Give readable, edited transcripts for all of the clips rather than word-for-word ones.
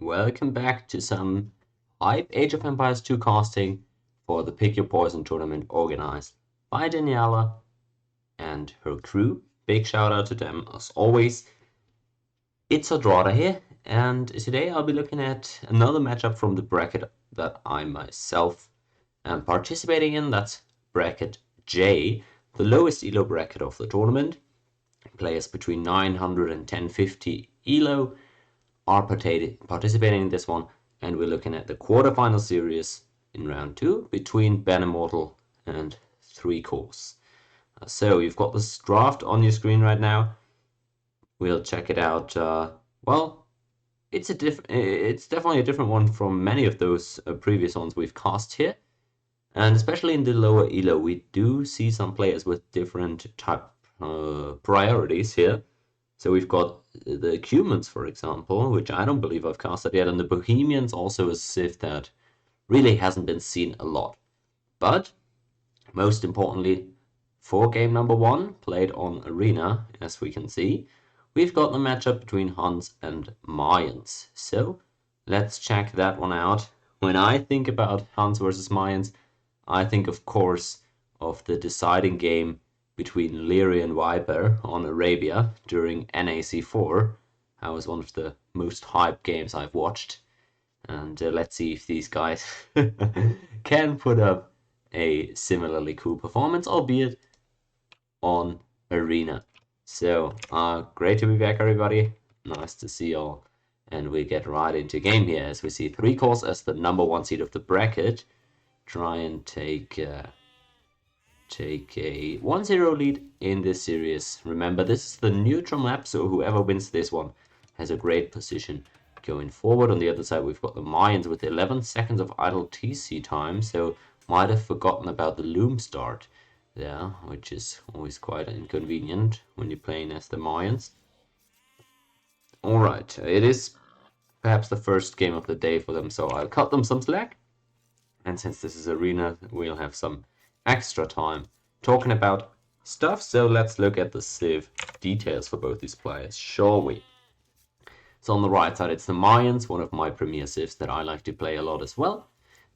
welcome back to some hype Age of Empires 2 casting for the Pick Your Poison tournament organized by Daniela and her crew. Big shout out to them as always. It's Adrada here, and today I'll be looking at another matchup from the bracket that I myself am participating in. That's bracket J, the lowest ELO bracket of the tournament. Players between 900 and 1050 ELO are participating in this one, and we're looking at the quarterfinal series in round 2 between BenImortal and 3 Course. So you've got this draft on your screen right now. We'll check it out. Well, it's definitely a different one from many of those previous ones we've cast here, and especially in the lower ELO, we do see some players with different type priorities here. So we've got the Cumans, for example, which I don't believe I've casted yet, and the Bohemians, also a civ that really hasn't been seen a lot. But most importantly, for game number 1, played on Arena, as we can see, we've got the matchup between Huns and Mayans. So let's check that one out. When I think about Huns versus Mayans, I think, of course, of the deciding game between Leary and Viper on Arabia during NAC4. That was one of the most hyped games I've watched. And let's see if these guys can put up a similarly cool performance, albeit on Arena. So, great to be back, everybody. Nice to see you all. And we get right into game here, as we see 3 Course as the number 1 seed of the bracket. Try and take a 1-0 lead in this series. Remember, this is the neutral map, so whoever wins this one has a great position going forward. On the other side, we've got the Mayans with 11 seconds of idle TC time, so might have forgotten about the loom start there, which is always quite inconvenient when you're playing as the Mayans. Alright, it is perhaps the first game of the day for them, so I'll cut them some slack. And since this is Arena, we'll have some extra time talking about stuff, so let's look at the civ details for both these players, shall we? So on the right side, it's the Mayans, one of my premier civs that I like to play a lot as well.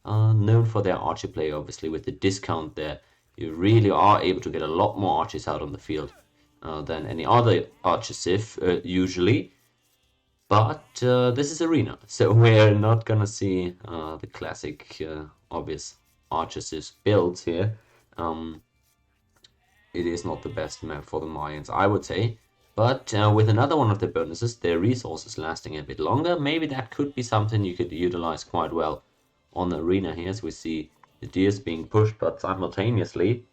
Known for their archer play, obviously. With the discount there, you really are able to get a lot more archers out on the field than any other archer civ, usually. But this is Arena, so we're not gonna see the classic, obvious archer civ builds here. It is not the best map for the Mayans, I would say. But with another one of the bonuses, their resources lasting a bit longer, maybe that could be something you could utilize quite well on the Arena here, as we see the deers being pushed, but simultaneously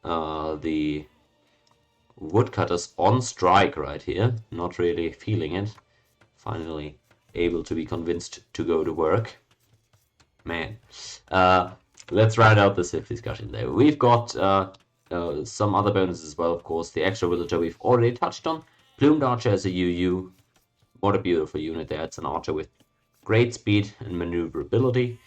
the woodcutters on strike right here, not really feeling it. Finally able to be convinced to go to work. Man. Let's round out the civ discussion there. We've got some other bonuses as well, of course. The extra villager we've already touched on. Plumed Archer as a UU. What a beautiful unit there. It's an archer with great speed and maneuverability.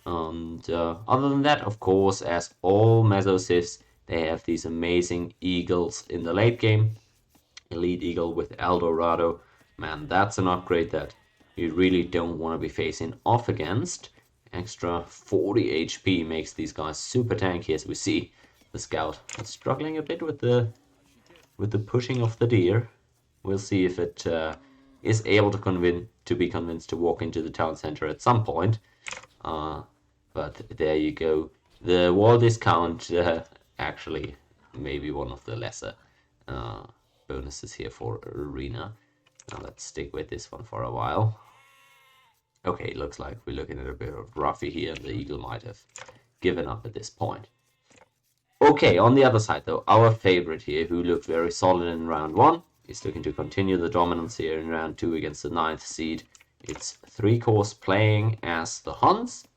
And other than that, of course, as all Meso civs, they have these amazing eagles in the late game. Elite Eagle with Eldorado. Man, that's an upgrade that you really don't want to be facing off against. Extra 40 HP makes these guys super tanky, as we see the scout struggling a bit with the pushing of the deer. We'll see if it is able to be convinced to walk into the town center at some point. But there you go. The wall discount actually maybe one of the lesser bonuses here for Arena. Now let's stick with this one for a while. Okay, looks like we're looking at a bit of roughy here, and the eagle might have given up at this point. Okay, on the other side though, our favorite here, who looked very solid in round 1, is looking to continue the dominance here in round 2 against the 9th seed. It's 3 Course playing as the Huns,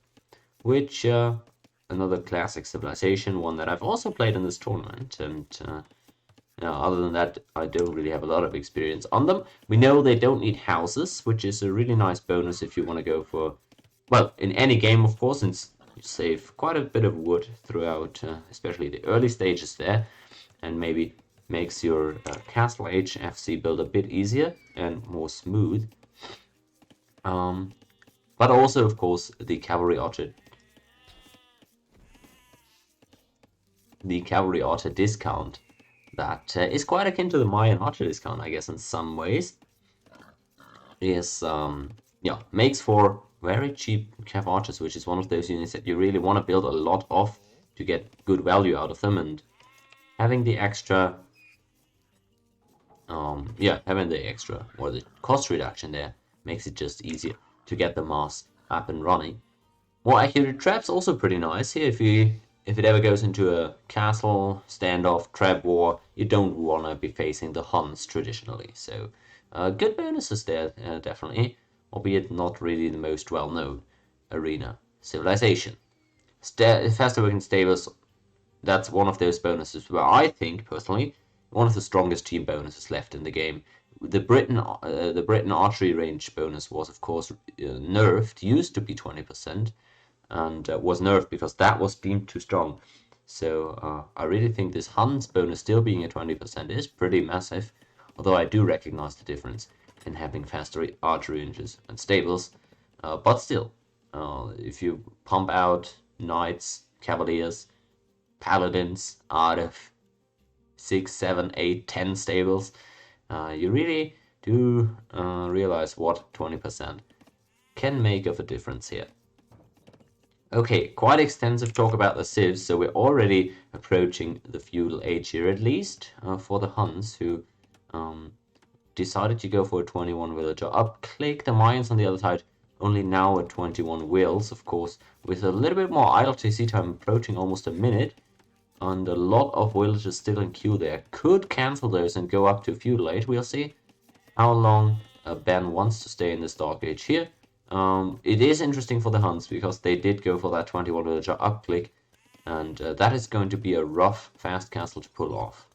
which another classic civilization, one that I've also played in this tournament, and other than that, I don't really have a lot of experience on them. We know they don't need houses, which is a really nice bonus if you want to go for, well, in any game, of course, since you save quite a bit of wood throughout, especially the early stages there, and maybe makes your Castle Age FC build a bit easier and more smooth. But also, of course, the cavalry archer discount that is quite akin to the Mayan archer discount, I guess, in some ways. Is yeah, makes for very cheap cav archers, which is one of those units that you really want to build a lot of to get good value out of them, and having the extra having the extra or the cost reduction there makes it just easier to get the mass up and running. More accurate traps also pretty nice here. If it ever goes into a castle standoff trap war, you don't want to be facing the Huns traditionally. So good bonuses there, definitely, albeit not really the most well-known arena civilization. Faster working stables, that's one of those bonuses where I think, personally, one of the strongest team bonuses left in the game. The Britain archery range bonus was, of course, nerfed. Used to be 20%, and was nerfed because that was deemed too strong. So I really think this Huns bonus still being at 20% is pretty massive, although I do recognize the difference in having faster archery ranges and stables. But still, if you pump out knights, cavaliers, paladins out of 6, 7, 8, 10 stables, you really do realize what 20% can make of a difference here. Okay, quite extensive talk about the civs, so we're already approaching the feudal age here, at least for the Huns, who decided to go for a 21 villager up-click. The Mayans on the other side only now at 21 wills, of course, with a little bit more idle TC time, approaching almost a minute, and a lot of villagers still in queue there. Could cancel those and go up to feudal age. We'll see how long Ben wants to stay in this dark age here. It is interesting for the Huns because they did go for that 21 villager up-click, and that is going to be a rough fast castle to pull off.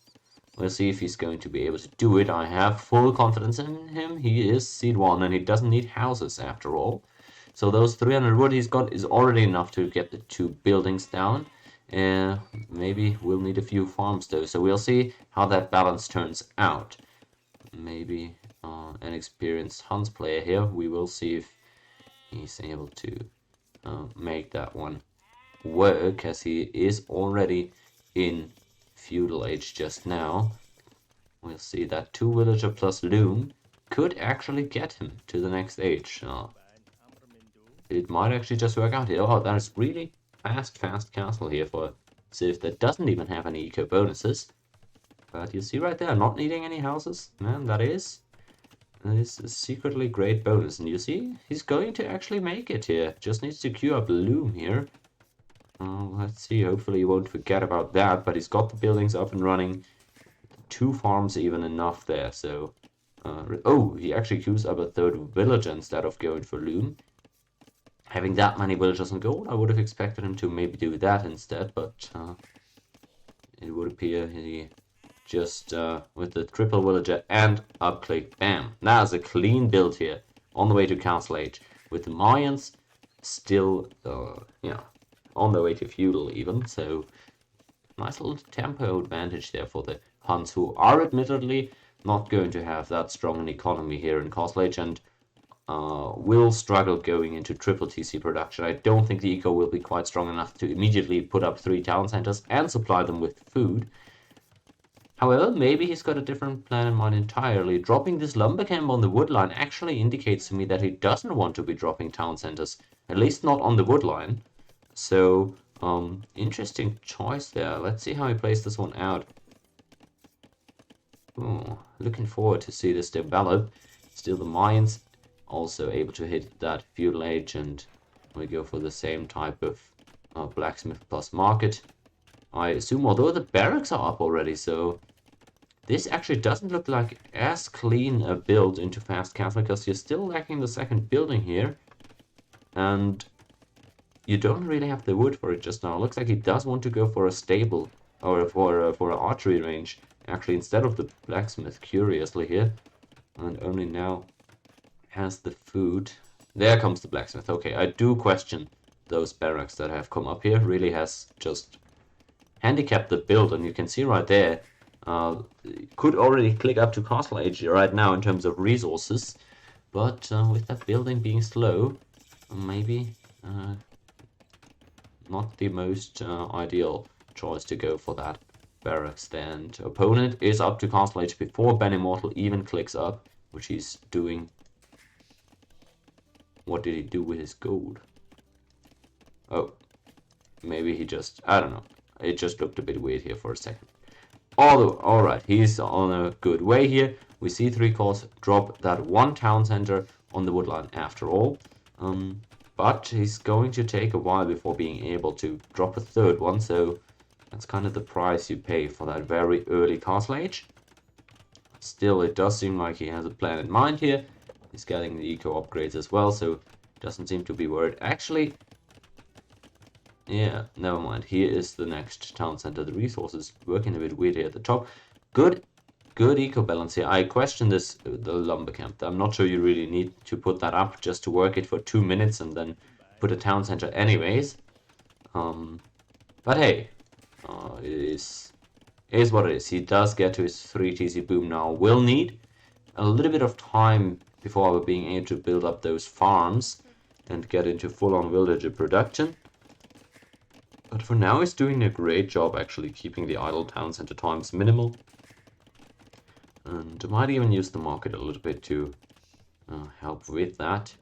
We'll see if he's going to be able to do it. I have full confidence in him. He is seed 1 and he doesn't need houses after all. So those 300 wood he's got is already enough to get the 2 buildings down. Maybe we'll need a few farms though, so we'll see how that balance turns out. Maybe an experienced Huns player here. We will see if he's able to make that one work, as he is already in feudal age just now. We'll see that 2 villager plus loom could actually get him to the next age. It might actually just work out here. Oh, that is really fast castle here for Civ that doesn't even have any eco bonuses. But you see right there, not needing any houses. Man, that is a secretly great bonus. And you see, he's going to actually make it here. Just needs to queue up loom here. Let's see, hopefully he won't forget about that. But he's got the buildings up and running. 2 farms even enough there. So, oh, he actually queues up a 3rd villager instead of going for loom. Having that many villagers on gold, I would have expected him to maybe do that instead, but it would appear he just, with the triple villager and up-click, bam. That's a clean build here, on the way to Castle Age, with the Mayans still, on the way to feudal even, so nice little tempo advantage there for the Huns, who are admittedly not going to have that strong an economy here in Castle Age, and will struggle going into triple TC production. I don't think the eco will be quite strong enough to immediately put up 3 town centers and supply them with food. However, maybe he's got a different plan in mind entirely. Dropping this lumber camp on the wood line actually indicates to me that he doesn't want to be dropping town centers, at least not on the wood line. So, interesting choice there. Let's see how he plays this one out. Oh, looking forward to see this develop. Still the Mayans also able to hit that feudal age, and we go for the same type of blacksmith plus market, I assume, although the barracks are up already, so this actually doesn't look like as clean a build into fast castle, because you're still lacking the 2nd building here, and you don't really have the wood for it just now. It looks like he does want to go for a stable, or for an archery range, actually, instead of the blacksmith, curiously here, and only now has the food. There comes the blacksmith. Okay, I do question those barracks that have come up here. Really has just handicapped the build, and you can see right there, could already click up to Castle Age right now in terms of resources, but with that building being slow, maybe not the most ideal choice to go for that barracks there. And opponent is up to Castle Age before BenImortal even clicks up, which he's doing. What did he do with his gold? Oh, maybe he just, I don't know. It just looked a bit weird here for a second. Although, alright, he's on a good way here. We see 3 cores drop that one town center on the woodline after all. But he's going to take a while before being able to drop a third one, so that's kind of the price you pay for that very early Castle Age. Still, it does seem like he has a plan in mind here. He's getting the eco upgrades as well, so doesn't seem to be worried. Actually, yeah, never mind. Here is the next town center. The resources working a bit weird here at the top. Good eco balance here. I question the lumber camp. I'm not sure you really need to put that up just to work it for 2 minutes and then put a town center anyways. But hey, it is what it is. He does get to his 3 TC boom now. Will need a little bit of time before being able to build up those farms and get into full-on villager production. But for now, he's doing a great job actually keeping the idle town center times minimal. And might even use the market a little bit to help with that.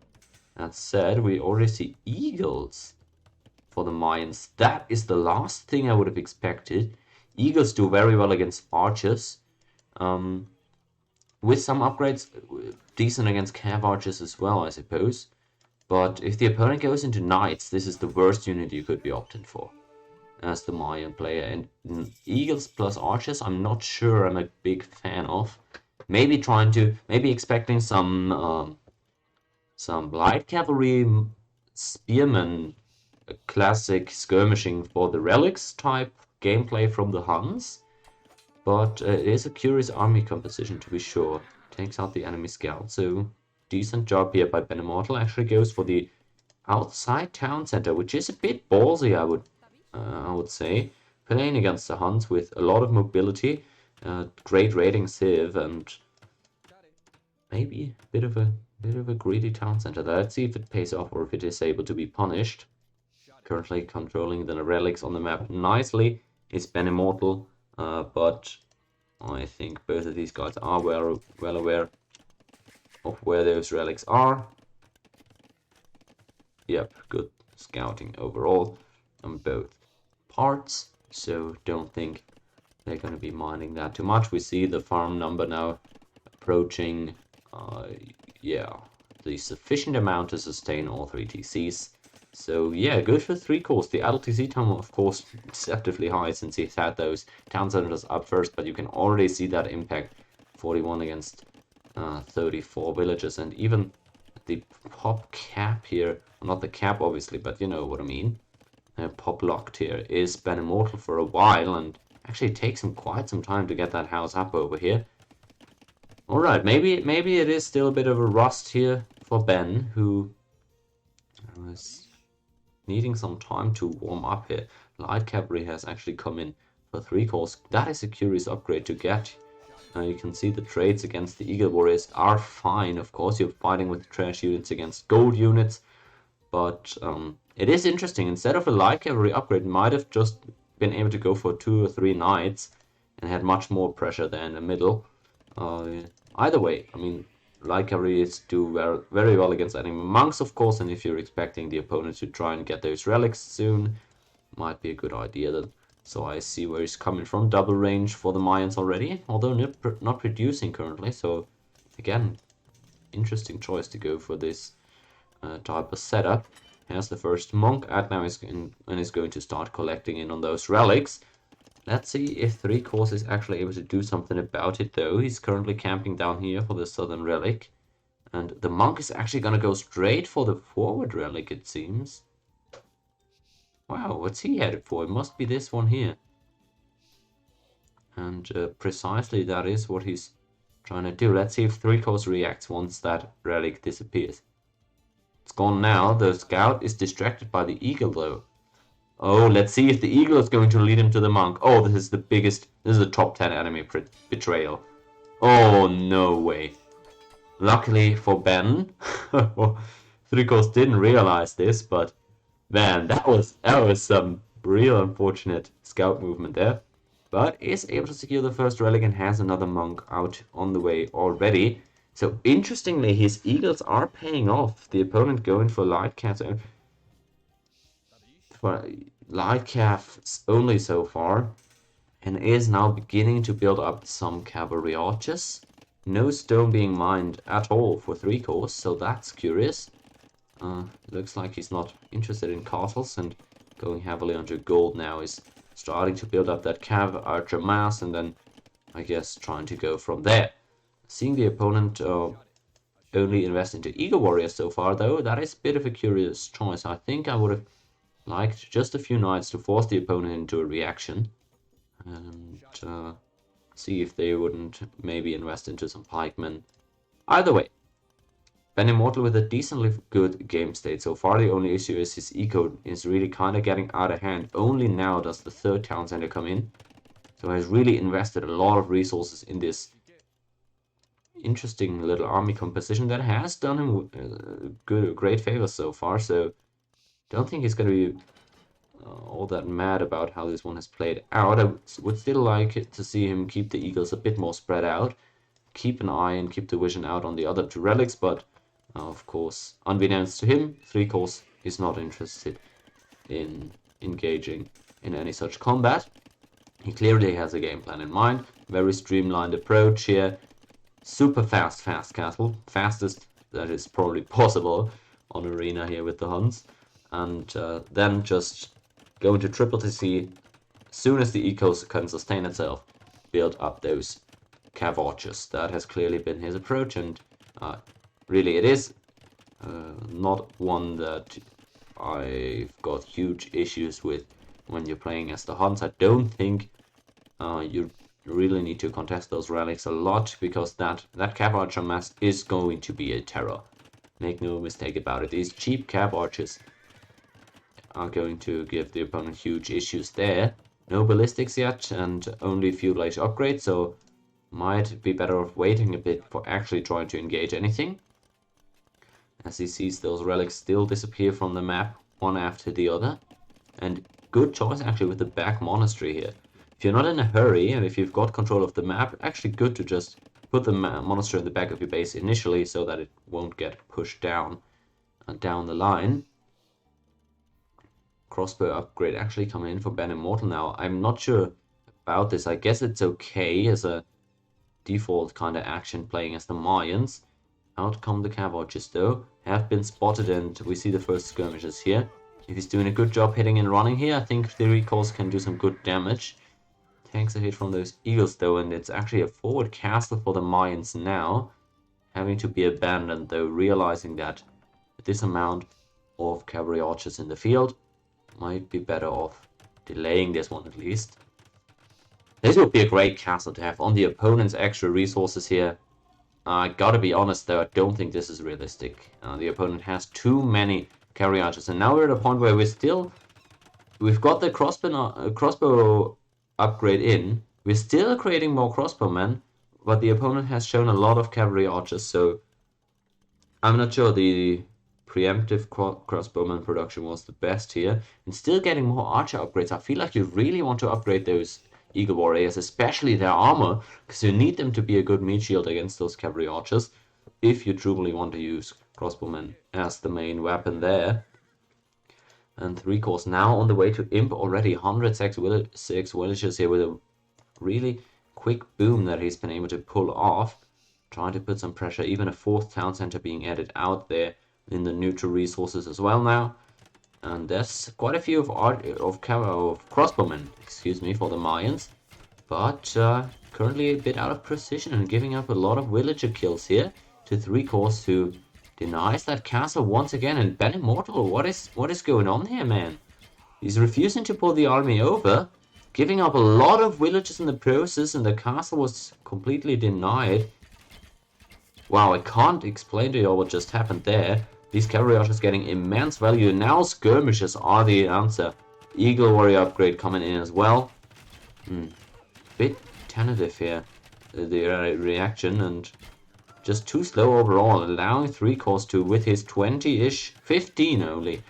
That said, we already see eagles for the Mayans. That is the last thing I would have expected. Eagles do very well against archers. With some upgrades, decent against cav archers as well, I suppose. But if the opponent goes into knights, this is the worst unit you could be opting for as the Mayan player. And eagles plus archers, I'm not sure I'm a big fan of. Maybe expecting some light cavalry spearmen, a classic skirmishing for the relics type gameplay from the Huns. But it is a curious army composition to be sure. Takes out the enemy scout, so decent job here by BenImortal. Actually goes for the outside town center, which is a bit ballsy, I would say. Playing against the Huns with a lot of mobility, great rating sieve, and maybe a bit of a greedy town center. Let's see if it pays off or if it is able to be punished. Currently controlling the relics on the map nicely is BenImortal, but I think both of these guys are well aware of where those relics are. Yep, good scouting overall on both parts, so don't think they're going to be minding that too much. We see the farm number now approaching, the sufficient amount to sustain all 3 TCs. So yeah, good for 3 cores. The adult TC time, of course, deceptively high since he's had those town centers up first, but you can already see that impact. 41 against 34 villagers, and even the pop cap here, not the cap obviously, but you know what I mean. Pop locked here is BenImortal for a while, and actually it takes him quite some time to get that house up over here. Alright, maybe it is still a bit of a rust here for Ben, who was needing some time to warm up here. Light cavalry has actually come in for 3 cores. That is a curious upgrade to get. You can see the trades against the Eagle Warriors are fine. Of course, you're fighting with trash units against gold units, but it is interesting. Instead of a light cavalry upgrade, might have just been able to go for 2 or 3 knights and had much more pressure there in the middle. Either way, I mean, light cavalry do very well against enemy monks, of course, and if you're expecting the opponent to try and get those relics soon, might be a good idea. Then. So I see where he's coming from. Double range for the Mayans already, although not producing currently. So again, interesting choice to go for this type of setup. Here's the first monk. Adnam is going to start collecting in on those relics. Let's see if 3 cores is actually able to do something about it, though. He's currently camping down here for the southern relic. And the monk is actually going to go straight for the forward relic, it seems. Wow, what's he headed for? It must be this one here. And precisely that is what he's trying to do. Let's see if 3 cores reacts once that relic disappears. It's gone now. The scout is distracted by the eagle, though. Oh, let's see if the eagle is going to lead him to the monk. Oh, this is a top 10 enemy betrayal. Oh, no way. Luckily for Ben, Three-course didn't realize this, but man, that was some real unfortunate scout movement there. But is able to secure the first relic and has another monk out on the way already. So interestingly, his eagles are paying off. The opponent going for light cats for light calves only so far, and is now beginning to build up some cavalry archers. No stone being mined at all for three-course, so that's curious. Looks like he's not interested in castles and going heavily onto gold now. Is starting to build up that cav archer mass and then I guess trying to go from there. Seeing the opponent only invest into eagle warriors so far, though, that is a bit of a curious choice. I think I would have liked just a few knights to force the opponent into a reaction and see if they wouldn't maybe invest into some pikemen. Either way, BenImortal with a decently good game state so far. The only issue is his eco is really kind of getting out of hand. Only now does the third town center come in. So he's really invested a lot of resources in this interesting little army composition that has done him great favors so far. So don't think he's going to be all that mad about how this one has played out. I would still like to see him keep the eagles a bit more spread out. Keep an eye and keep the vision out on the other two relics, but of course, unbeknownst to him, three-course is not interested in engaging in any such combat. He clearly has a game plan in mind. Very streamlined approach here. Super fast castle. Fastest that is probably possible on arena here with the Huns. And then just go into triple TC. As soon as the ecos can sustain itself, build up those cav archers. That has clearly been his approach, and really, it is not one that I've got huge issues with when you're playing as the Huns. I don't think you really need to contest those relics a lot, because that cav archer mass is going to be a terror. Make no mistake about it. These cheap cav archers are going to give the opponent huge issues there. No ballistics yet, and only feudal age upgrades, so might be better off waiting a bit for actually trying to engage anything. As he sees those relics still disappear from the map one after the other. And good choice actually with the back monastery here. If you're not in a hurry and if you've got control of the map, actually good to just put the monastery in the back of your base initially so that it won't get pushed down the line. Crossbow upgrade actually coming in for BenImortal now. I'm not sure about this. I guess it's okay as a default kind of action playing as the Mayans. Out come the cav archers though, have been spotted, and we see the first skirmishes here. If he's doing a good job hitting and running here, I think the recalls can do some good damage. Takes a hit from those eagles though, and it's actually a forward castle for the Mayans now. Having to be abandoned though, realizing that with this amount of cavalry archers in the field, might be better off delaying this one at least. This would be a great castle to have on the opponent's extra resources here. I gotta be honest though, I don't think this is realistic. The opponent has too many cavalry archers, and now we're at a point where we've got the crossbow upgrade in. We're still creating more crossbowmen, but the opponent has shown a lot of cavalry archers, so I'm not sure the preemptive crossbowman production was the best here. And still getting more archer upgrades. I feel like you really want to upgrade those eagle warriors, especially their armor, because you need them to be a good meat shield against those cavalry archers if you truly want to use crossbowmen as the main weapon there. And three-course now on the way to imp already 106 villagers here with a really quick boom that he's been able to pull off. Trying to put some pressure, even a fourth town center being added out there in the neutral resources as well now. And there's quite a few of crossbowmen, for the Mayans. But currently a bit out of precision and giving up a lot of villager kills here to three-course, who denies that castle once again. And BenImortal, what is going on here, man? He's refusing to pull the army over, giving up a lot of villagers in the process, and the castle was completely denied. Wow, I can't explain to you all what just happened there. These cavalry archers getting immense value. Now skirmishes are the answer. Eagle warrior upgrade coming in as well. Bit tentative here, the reaction, and just too slow overall, allowing 3-course to, with his 20-ish, 15 only,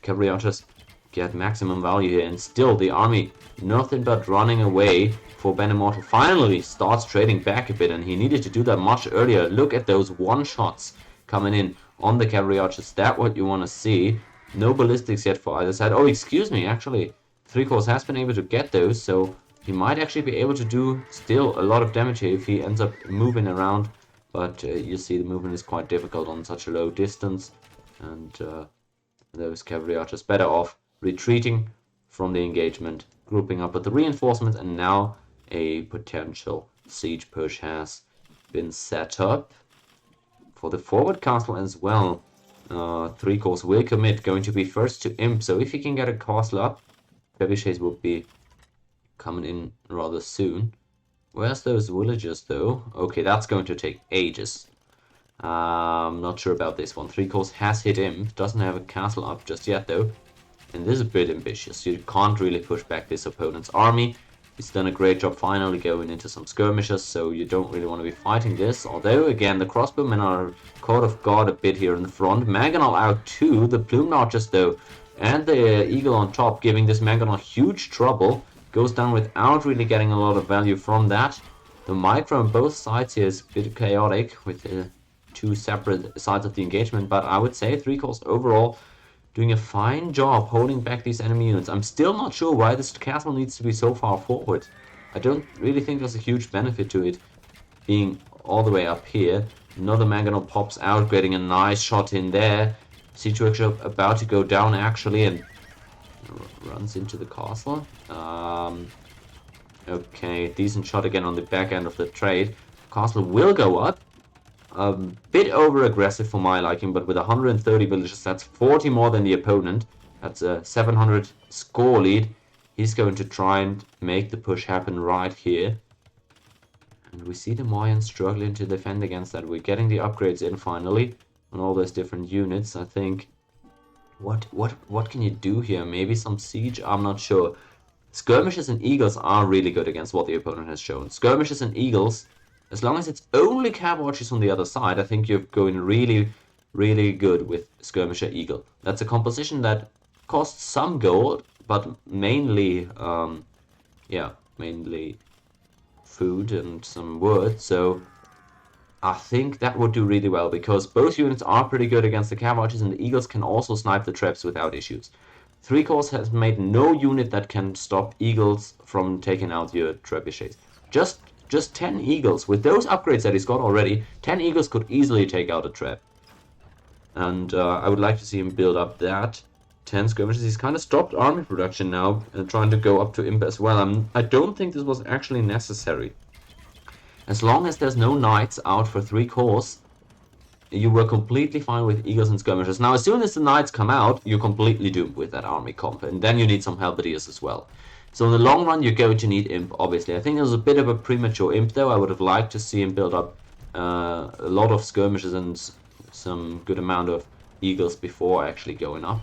cavalry archers get maximum value here, and still the army nothing but running away for BenImortal. Finally starts trading back a bit, and he needed to do that much earlier. Look at those one-shots coming in on the cavalry archers. That's what you want to see. No ballistics yet for either side. Oh, excuse me, actually 3-course has been able to get those, so he might actually be able to do still a lot of damage here if he ends up moving around. But you see the movement is quite difficult on such a low distance, and those cavalry archers better off retreating from the engagement, grouping up with the reinforcements, and now a potential siege push has been set up for the forward castle as well. 3-course will commit, going to be first to Imp, so if he can get a castle up, trebuchets will be coming in rather soon. Where's those villagers though? Okay, that's going to take ages. Not sure about this one. 3-course has hit Imp, doesn't have a castle up just yet though. And this is a bit ambitious. You can't really push back this opponent's army. He's done a great job finally going into some skirmishes, so you don't really want to be fighting this. Although, again, the crossbowmen are caught off guard a bit here in the front. Mangonel out too. The plume archers though, and the eagle on top, giving this Mangonel huge trouble. Goes down without really getting a lot of value from that. The micro on both sides here is a bit chaotic with the two separate sides of the engagement, but I would say 3-course overall doing a fine job holding back these enemy units. I'm still not sure why this castle needs to be so far forward. I don't really think there's a huge benefit to it being all the way up here. Another Mangonel pops out, getting a nice shot in there. Siege workshop about to go down actually, and runs into the castle. Okay, decent shot again on the back end of the trade. Castle will go up. A bit over aggressive for my liking, but with 130 villagers, that's 40 more than the opponent. That's a 700 score lead. He's going to try and make the push happen right here. And we see the Mayans struggling to defend against that. We're getting the upgrades in finally on all those different units. I think what can you do here? Maybe some siege? I'm not sure. Skirmishes and eagles are really good against what the opponent has shown. Skirmishes and eagles, as long as it's only cav archers on the other side, I think you're going really, really good with skirmisher eagle. That's a composition that costs some gold, but mainly, mainly food and some wood. So I think that would do really well, because both units are pretty good against the cav archers, and the eagles can also snipe the traps without issues. 3-course has made no unit that can stop eagles from taking out your trebuchets. Just 10 eagles. With those upgrades that he's got already, 10 eagles could easily take out a trap. And I would like to see him build up that. 10 skirmishes. He's kind of stopped army production now, and trying to go up to Imp as well. I don't think this was actually necessary. As long as there's no knights out for 3-course, you were completely fine with eagles and skirmishers. Now, as soon as the knights come out, you're completely doomed with that army comp, and then you need some halberdiers as well. So in the long run, you're going to need Imp, obviously. I think there's a bit of a premature Imp, though. I would have liked to see him build up a lot of skirmishes and some good amount of eagles before actually going up.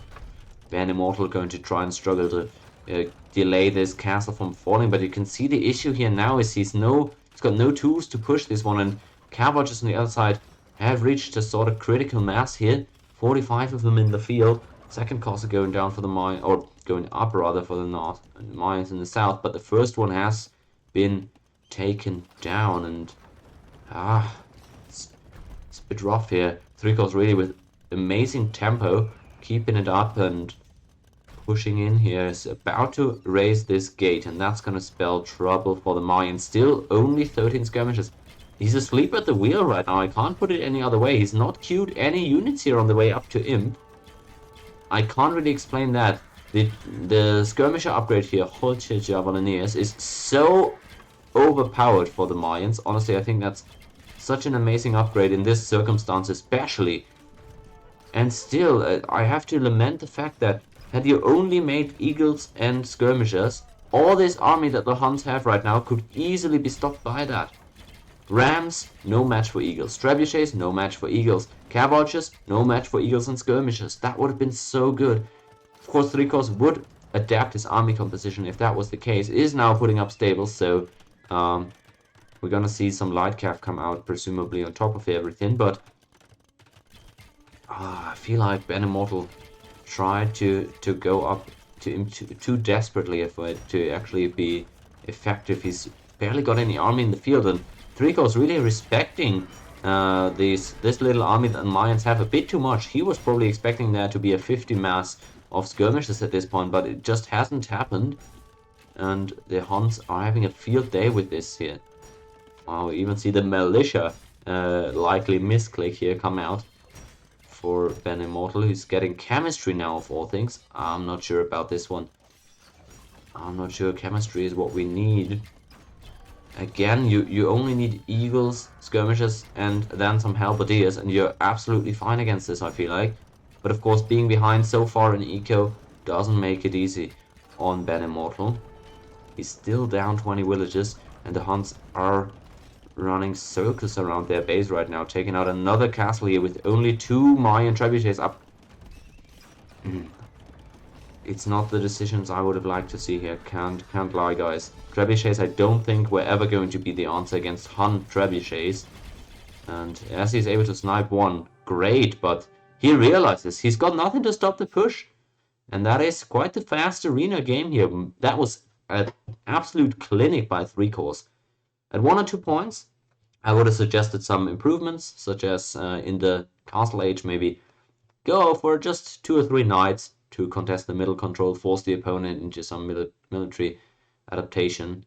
BenImortal going to try and struggle to delay this castle from falling, but you can see the issue here now is he's got no tools to push this one, and cav archers on the other side have reached a sort of critical mass here. 45 of them in the field. Second castle going down for the Mayans, or going up rather for the north, and the Mayans in the south, but the first one has been taken down, and it's a bit rough here. 3-course really with amazing tempo, keeping it up and pushing in here, is about to raise this gate, and that's going to spell trouble for the Mayans. Still only 13 skirmishes. He's asleep at the wheel right now. I can't put it any other way. He's not queued any units here on the way up to Imp. I can't really explain that. The skirmisher upgrade here, Holche Javelineers, is so overpowered for the Mayans. Honestly, I think that's such an amazing upgrade in this circumstance especially. And still, I have to lament the fact that had you only made eagles and skirmishers, all this army that the Huns have right now could easily be stopped by that. Rams, no match for eagles. Trebuchets, no match for eagles. Cav archers, no match for eagles and skirmishers. That would have been so good. Of course, 3-course would adapt his army composition if that was the case. It is now putting up stables, so We're gonna see some light cav come out, presumably on top of everything, but I feel like BenImortal tried to go up to him too desperately for it to actually be effective. He's barely got any army in the field, and Trico's really respecting this little army that Mayans have a bit too much. He was probably expecting there to be a 50 mass of skirmishes at this point, but it just hasn't happened. And the Huns are having a field day with this here. We even see the militia likely misclick here come out for BenImortal, who's getting chemistry now of all things. I'm not sure about this one. I'm not sure chemistry is what we need. Again, you only need eagles, skirmishers, and then some halberdiers, and you're absolutely fine against this, I feel like. But of course, being behind so far in eco doesn't make it easy on BenImortal. He's still down 20 villages, and the Huns are running circles around their base right now, taking out another castle here with only 2 Mayan trebuchets up. It's not the decisions I would have liked to see here, can't lie, guys. Trebuchets I don't think were ever going to be the answer against Hun trebuchets. And as he's able to snipe one, great, but he realizes he's got nothing to stop the push. And that is quite the fast arena game here. That was an absolute clinic by 3-Course. At 1 or 2 points, I would have suggested some improvements, such as in the Castle Age, maybe go for just 2 or 3 knights to contest the middle control, force the opponent into some military adaptation.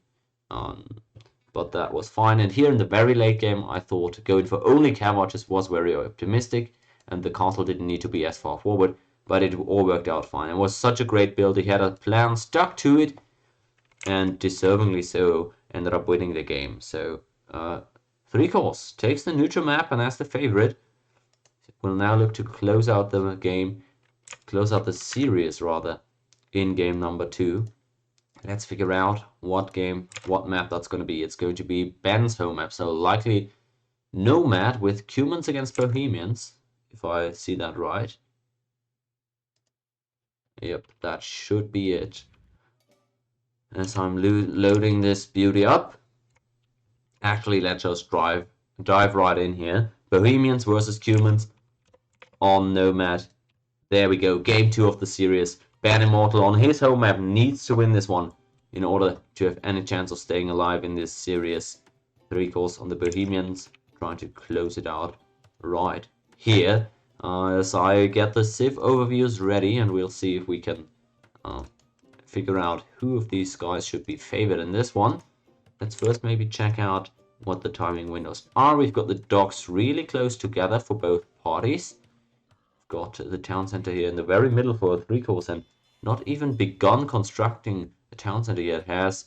But that was fine. And here in the very late game, I thought going for only cav archers was very optimistic, and the castle didn't need to be as far forward, but it all worked out fine. It was such a great build. He had a plan, stuck to it, and deservingly so, ended up winning the game. So 3-Course takes the neutral map, and as the favorite, we'll now look to close out the game, close out the series rather, in game number 2. Let's figure out what map that's going to be. It's going to be Ben's home map, so likely Nomad with Cumans against Bohemians, if I see that right. Yep, that should be it. As I'm loading this beauty up, actually let's just dive right in here. Bohemians versus Cumans on Nomad. There we go, game 2 of the series. BenImortal on his home map needs to win this one in order to have any chance of staying alive in this series. 3-Course on the Bohemians, trying to close it out right here. As I get the Civ overviews ready, and we'll see if we can figure out who of these guys should be favored in this one. Let's first maybe check out what the timing windows are. We've got the docks really close together for both parties. We've got the town center here in the very middle for 3-Course, and not even begun constructing a town center yet has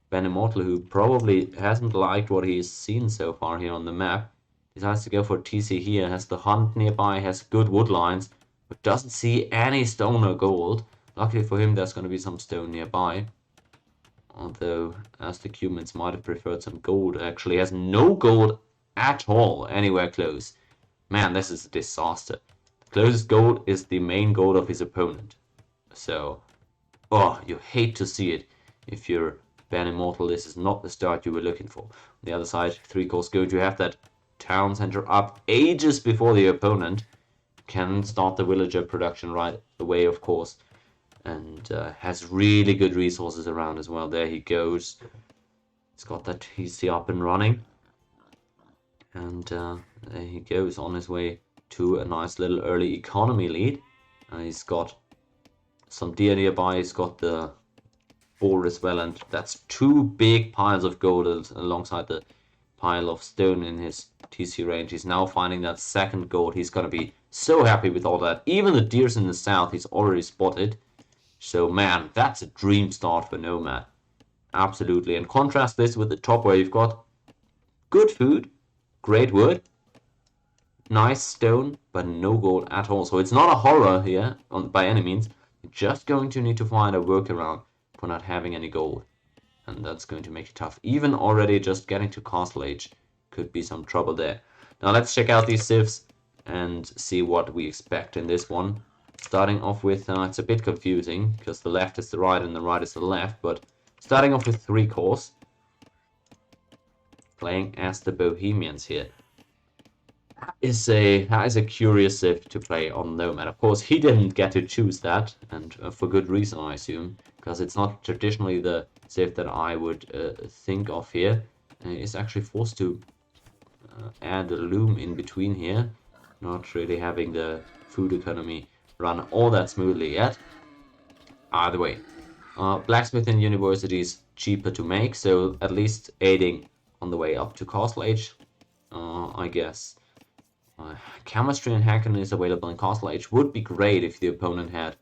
BenImortal, who probably hasn't liked what he's seen so far here on the map. Decides to go for TC here, has the hunt nearby, has good wood lines, but doesn't see any stone or gold. Luckily for him, there's going to be some stone nearby. Although, as the Cumans might have preferred some gold, actually has no gold at all anywhere close. Man, this is a disaster. The closest gold is the main gold of his opponent. So, you hate to see it. If you're BenImortal, this is not the start you were looking for. On the other side, 3-Course going to have that town center up ages before the opponent can start the villager production right away, of course, and has really good resources around as well. There he goes. He's got that TC up and running, and there he goes on his way to a nice little early economy lead. He's got some deer nearby. He's got the boar as well, and that's 2 big piles of gold alongside the pile of stone in his TC range. He's now finding that second gold. He's going to be so happy with all that. Even the deers in the south he's already spotted. So man, that's a dream start for Nomad. Absolutely. And contrast this with the top, where you've got good food, great wood, nice stone, but no gold at all. So it's not a horror here by any means. You're just going to need to find a workaround for not having any gold. And that's going to make it tough. Even already just getting to Castle Age could be some trouble there. Now let's check out these civs and see what we expect in this one. Starting off with, it's a bit confusing because the left is the right and the right is the left, but starting off with 3-Course. playing as the Bohemians here. That is a curious civ to play on Nomad. Of course, he didn't get to choose that, and for good reason, I assume, because it's not traditionally the civ that I would think of here. He's actually forced to add a loom in between here, not really having the food economy run all that smoothly yet. Either way, blacksmith in university is cheaper to make, so at least aiding on the way up to Castle Age, I guess. Chemistry and Hacken is available in Castle Age. Would be great if the opponent had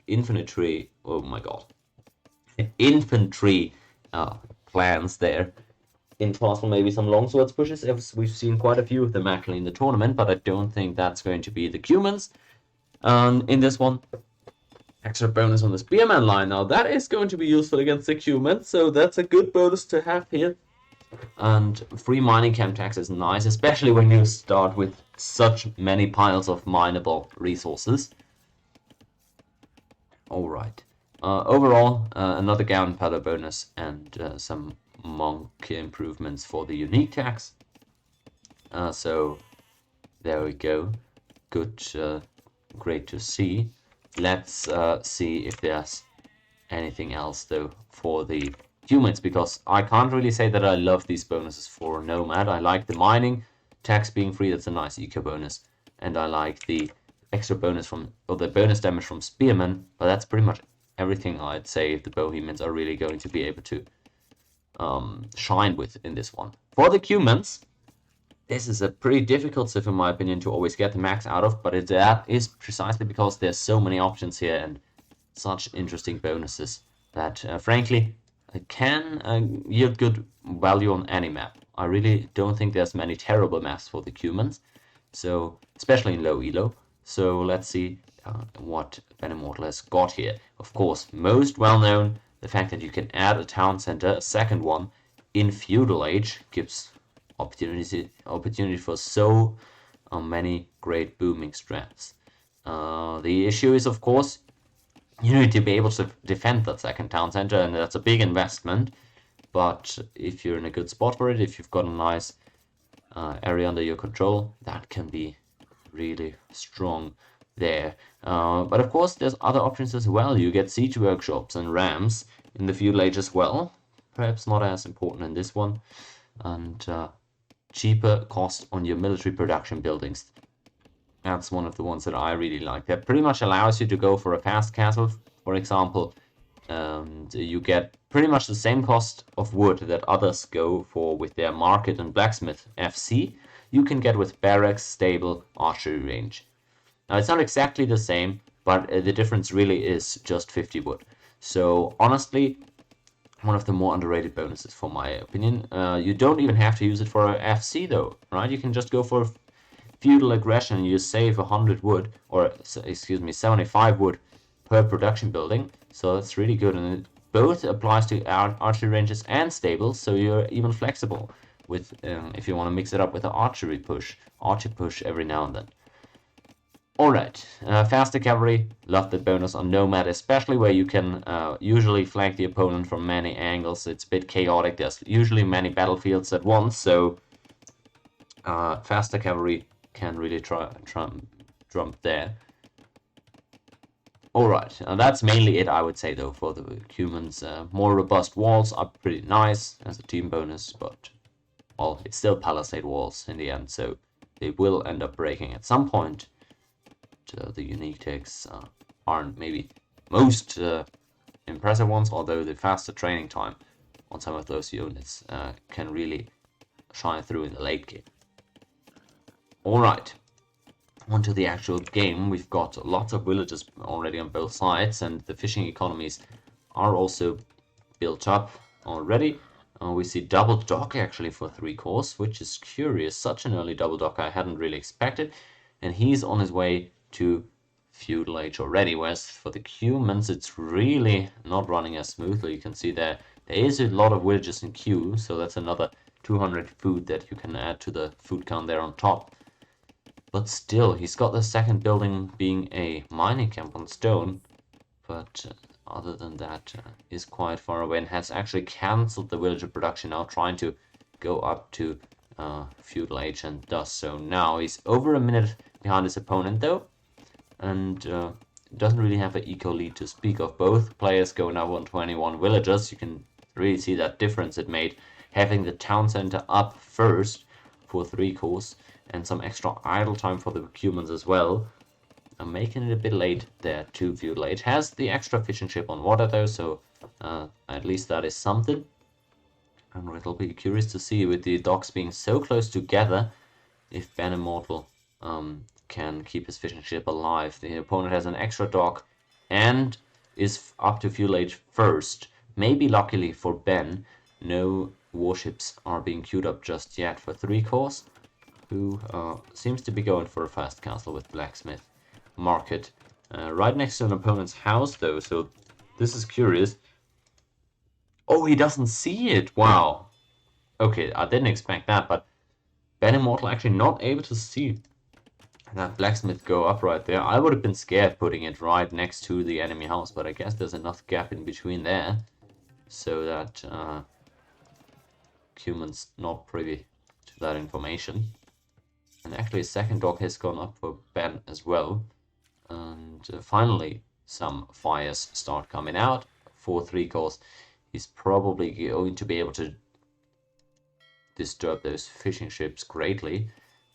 infantry. Oh my god, infantry plans there. In Castle, maybe some longswords pushes. As we've seen quite a few of them actually in the tournament, but I don't think that's going to be the Cumans. In this one, extra bonus on the Spearman line. Now that is going to be useful against the Cumans, so that's a good bonus to have here. And free mining camp tax is nice, especially when you start with such many piles of mineable resources. Alright. Overall, another gunpowder bonus and some monk improvements for the unique tax. So there we go. Good, great to see. Let's see if there's anything else though for the humans, because I can't really say that I love these bonuses for Nomad. I like the mining tax being free, that's a nice eco bonus, and I like the extra bonus from, or the bonus damage from Spearmen, but that's pretty much everything I'd say the Bohemians are really going to be able to shine with in this one. For the Cumans, this is a pretty difficult civ in my opinion to always get the max out of, but that is precisely because there's so many options here and such interesting bonuses that frankly can yield good value on any map. I really don't think there's many terrible maps for the Cumans, so especially in low elo. So let's see what BenImortal has got here. Of course, most well known, the fact that you can add a town center, a second one, in feudal age gives opportunity for so many great booming strats. The issue is, of course, you need to be able to defend that second town center, and that's a big investment. But if you're in a good spot for it, if you've got a nice area under your control, that can be really strong there. But of course, there's other options as well. You get siege workshops and rams in the feudal age as well. Perhaps not as important in this one. And cheaper cost on your military production buildings. That's one of the ones that I really like. That pretty much allows you to go for a fast castle, for example, and you get pretty much the same cost of wood that others go for with their market and blacksmith FC. You can get with barracks, stable, archery range. Now it's not exactly the same, but the difference really is just 50 wood. So honestly, one of the more underrated bonuses for my opinion. You don't even have to use it for a FC though, right? You can just go for feudal aggression and you save 100 wood, or excuse me, 75 wood per production building. So that's really good, and it both applies to archery ranges and stables, so you're even flexible with if you want to mix it up with an archery push every now and then. Alright, faster cavalry, love that bonus on Nomad, especially where you can usually flank the opponent from many angles. It's a bit chaotic, there's usually many battlefields at once, so faster cavalry can really trump there. Alright, and that's mainly it, I would say, though, for the Cumans. More robust walls are pretty nice as a team bonus, but, well, it's still palisade walls in the end, so they will end up breaking at some point. The unique takes aren't maybe most impressive ones, although the faster training time on some of those units can really shine through in the late game. Alright, on to the actual game. We've got lots of villages already on both sides, and the fishing economies are also built up already. We see double dock actually for 3 cores, which is curious. Such an early double dock I hadn't really expected, and he's on his way to feudal age already, whereas for the Cumans it's really not running as smoothly. You can see there is a lot of villages in queue, so that's another 200 food that you can add to the food count there on top. But still, he's got the second building being a mining camp on stone, but other than that, is quite far away and has actually cancelled the villager production, now trying to go up to feudal age, and does so now. He's over a minute behind his opponent though, and doesn't really have an eco lead to speak of. Both players go now on 21 villagers. You can really see that difference it made having the town center up first for 3 cores and some extra idle time for the humans as well. I'm making it a bit late there to feudal age. Has the extra fishing ship on water though, so at least that is something. And it'll be curious to see, with the docks being so close together, if BenImortal can keep his fishing ship alive. The opponent has an extra dock and is up to feudal age first. Maybe luckily for Ben, no warships are being queued up just yet for 3 cores, who seems to be going for a fast castle with blacksmith market right next to an opponent's house though, so this is curious. Oh, he doesn't see it. Wow. Okay, I didn't expect that, but BenImortal actually not able to see that blacksmith go up right there. I would have been scared putting it right next to the enemy house, but I guess there's enough gap in between there so that human's not privy to that information. And actually a second dock has gone up for Ben as well. And finally some fires start coming out for 3 cores. He's probably going to be able to disturb those fishing ships greatly.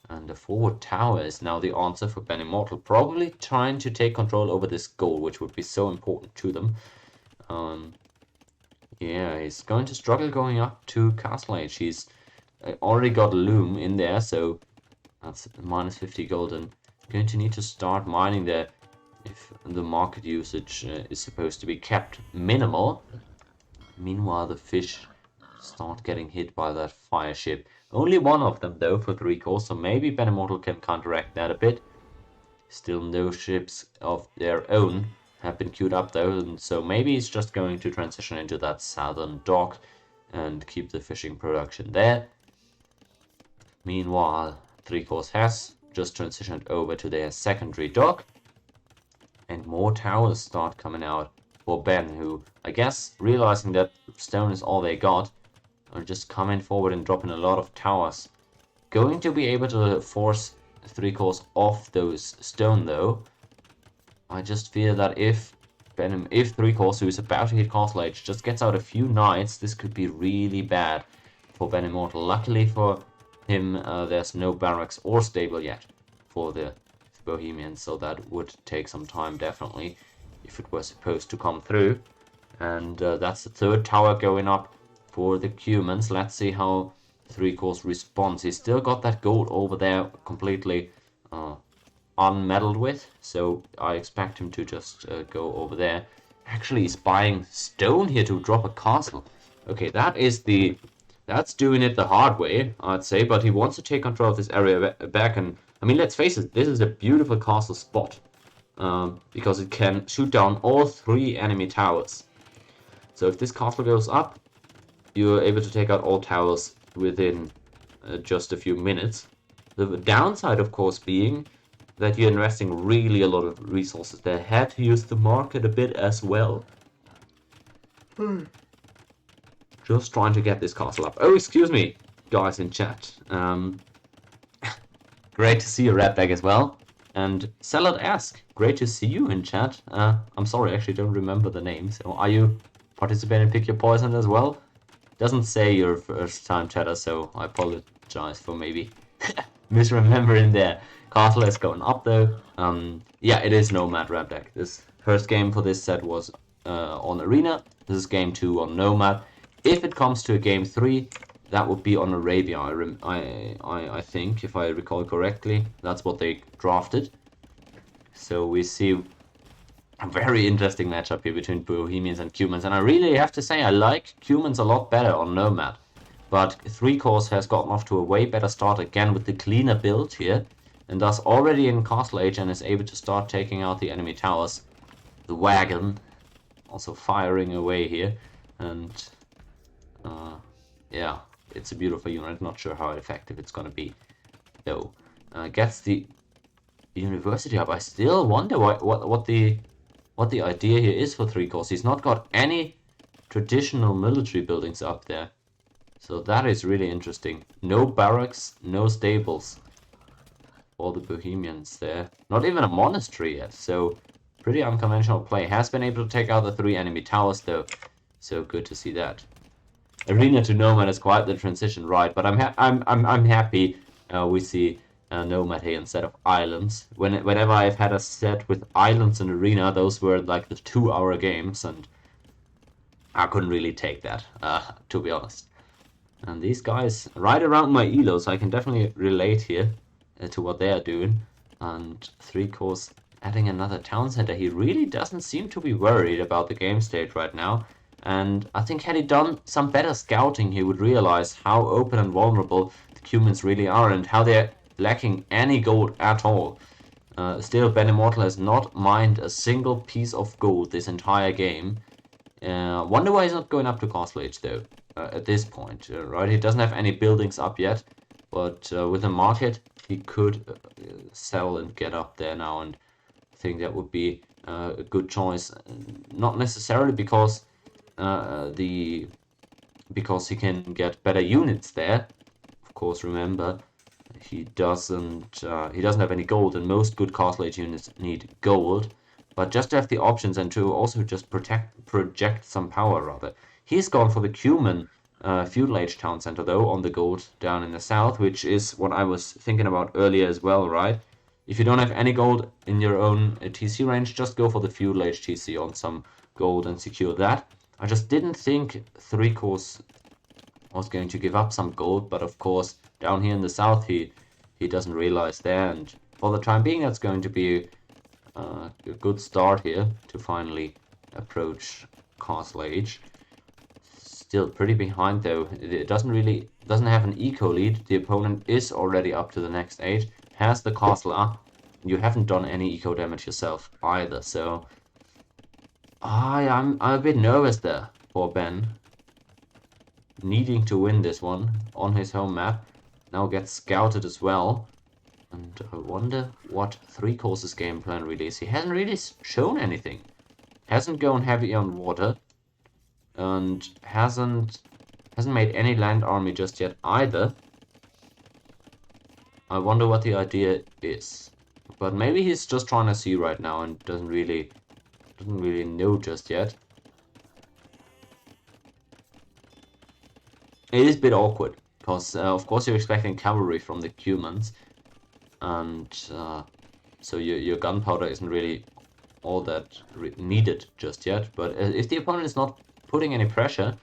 And the forward tower is now the answer for BenImortal, probably trying to take control over this goal, which would be so important to them. Yeah, he's going to struggle going up to Castle Age. He's already got Loom in there, so that's minus 50 gold, and going to need to start mining there if the market usage is supposed to be kept minimal. Meanwhile, the fish start getting hit by that fire ship. Only one of them though for 3 cores, so maybe BenImortal can counteract that a bit. Still no ships of their own have been queued up though, and so maybe he's just going to transition into that southern dock and keep the fishing production there. Meanwhile, 3 cores has just transitioned over to their secondary dock, and more towers start coming out for Ben, who, I guess, realizing that stone is all they got, are just coming forward and dropping a lot of towers. Going to be able to force 3 cores off those stone though. I just fear that if 3 cores, who is about to hit Castle Age, just gets out a few knights, this could be really bad for BenImortal. Luckily for him, there's no barracks or stable yet for the Bohemians, so that would take some time definitely if it was supposed to come through. And that's the 3rd tower going up for the humans. Let's see how 3 cores responds. He's still got that gold over there completely unmeddled with, so I expect him to just go over there. Actually, he's buying stone here to drop a castle. Okay, that's doing it the hard way, I'd say, but he wants to take control of this area back. And I mean, let's face it, this is a beautiful castle spot because it can shoot down all 3 enemy towers. So if this castle goes up, you're able to take out all towers within just a few minutes. The downside, of course, being that you're investing really a lot of resources. They had to use the market a bit as well. Just trying to get this castle up. Oh, excuse me, guys in chat. Great to see you, Redback, as well. And Salad Ask, great to see you in chat. I'm sorry, I actually don't remember the name. So are you participating in Pick Your Poison as well? Doesn't say your first time chatter, so I apologize for maybe misremembering there. Castle is going up though. Yeah, it is Nomad Redback. This first game for this set was on Arena. This is game 2 on Nomad. If it comes to a game 3, that would be on Arabia, I think, if I recall correctly. That's what they drafted. So we see a very interesting matchup here between Bohemians and Cumans. And I really have to say, I like Cumans a lot better on Nomad. But 3 cores has gotten off to a way better start again with the cleaner build here. And thus already in Castle Age and is able to start taking out the enemy towers. The wagon also firing away here. And yeah, it's a beautiful unit. Not sure how effective it's going to be though. Gets the university up. I still wonder what the what the idea here is for 3 cores. He's not got any traditional military buildings up there. So that is really interesting. No barracks, no stables for the Bohemians there. Not even a monastery yet. So pretty unconventional play. Has been able to take out the 3 enemy towers though. So good to see that. Arena to Nomad is quite the transition, right? But I'm happy we see Nomad here instead of islands. Whenever I've had a set with islands and Arena, those were like the 2-hour games, and I couldn't really take that, to be honest. And these guys right around my elo, so I can definitely relate here to what they are doing. And 3 cores adding another town center. He really doesn't seem to be worried about the game state right now. And I think had he done some better scouting, he would realize how open and vulnerable the humans really are and how they're lacking any gold at all. Still, BenImortal has not mined a single piece of gold this entire game. Wonder why he's not going up to Castle Age though, at this point, right? He doesn't have any buildings up yet, but with the market, he could sell and get up there now, and I think that would be a good choice. Not necessarily because because he can get better units there. Of course, remember he doesn't have any gold, and most good Castle Age units need gold. But just to have the options and to also just project some power rather. He's gone for the Cuman Feudal Age Town Center though on the gold down in the south, which is what I was thinking about earlier as well, right? If you don't have any gold in your own TC range, just go for the Feudal Age TC on some gold and secure that. I just didn't think 3 cores was going to give up some gold, but of course down here in the south he doesn't realize there, and for the time being that's going to be a good start here to finally approach Castle Age. Still pretty behind though. It doesn't have an eco lead. The opponent is already up to the next age, has the castle up. You haven't done any eco damage yourself either, so I'm a bit nervous there for Ben, needing to win this one on his home map. Now gets scouted as well, and I wonder what 3 courses game plan really is. He hasn't really shown anything. Hasn't gone heavy on water, and hasn't made any land army just yet either. I wonder what the idea is. But maybe he's just trying to see right now and doesn't really know just yet. It is a bit awkward because of course you're expecting cavalry from the Cumans, and so your gunpowder isn't really all that needed just yet. But if the opponent is not putting any pressure,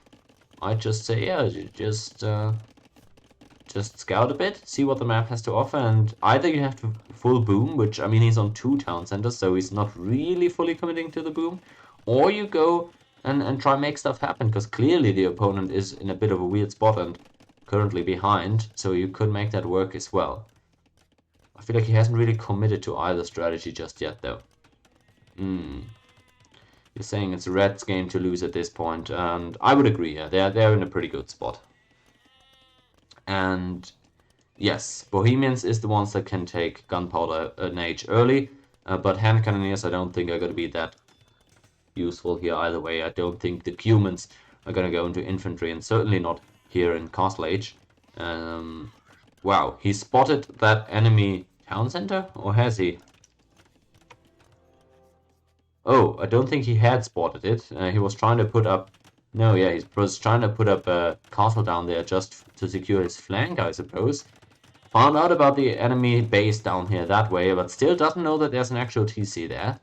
I'd just say, yeah, just scout a bit, see what the map has to offer, and either you have to full boom, which, I mean, he's on 2 town centers, so he's not really fully committing to the boom, or you go and try and make stuff happen, because clearly the opponent is in a bit of a weird spot and currently behind, so you could make that work as well. I feel like he hasn't really committed to either strategy just yet, though. You're saying it's Red's game to lose at this point, and I would agree. Yeah, they're in a pretty good spot. And yes, Bohemians is the ones that can take gunpowder an age early, but hand cannoneers I don't think are going to be that useful here either way. I don't think the Cumans are going to go into infantry, and certainly not here in Castle Age. Wow, he spotted that enemy town center, or has he? Oh, I don't think he had spotted it. He was trying to put up... No, yeah, he was trying to put up a castle down there just to secure his flank, I suppose. Found out about the enemy base down here that way, but still doesn't know that there's an actual TC there.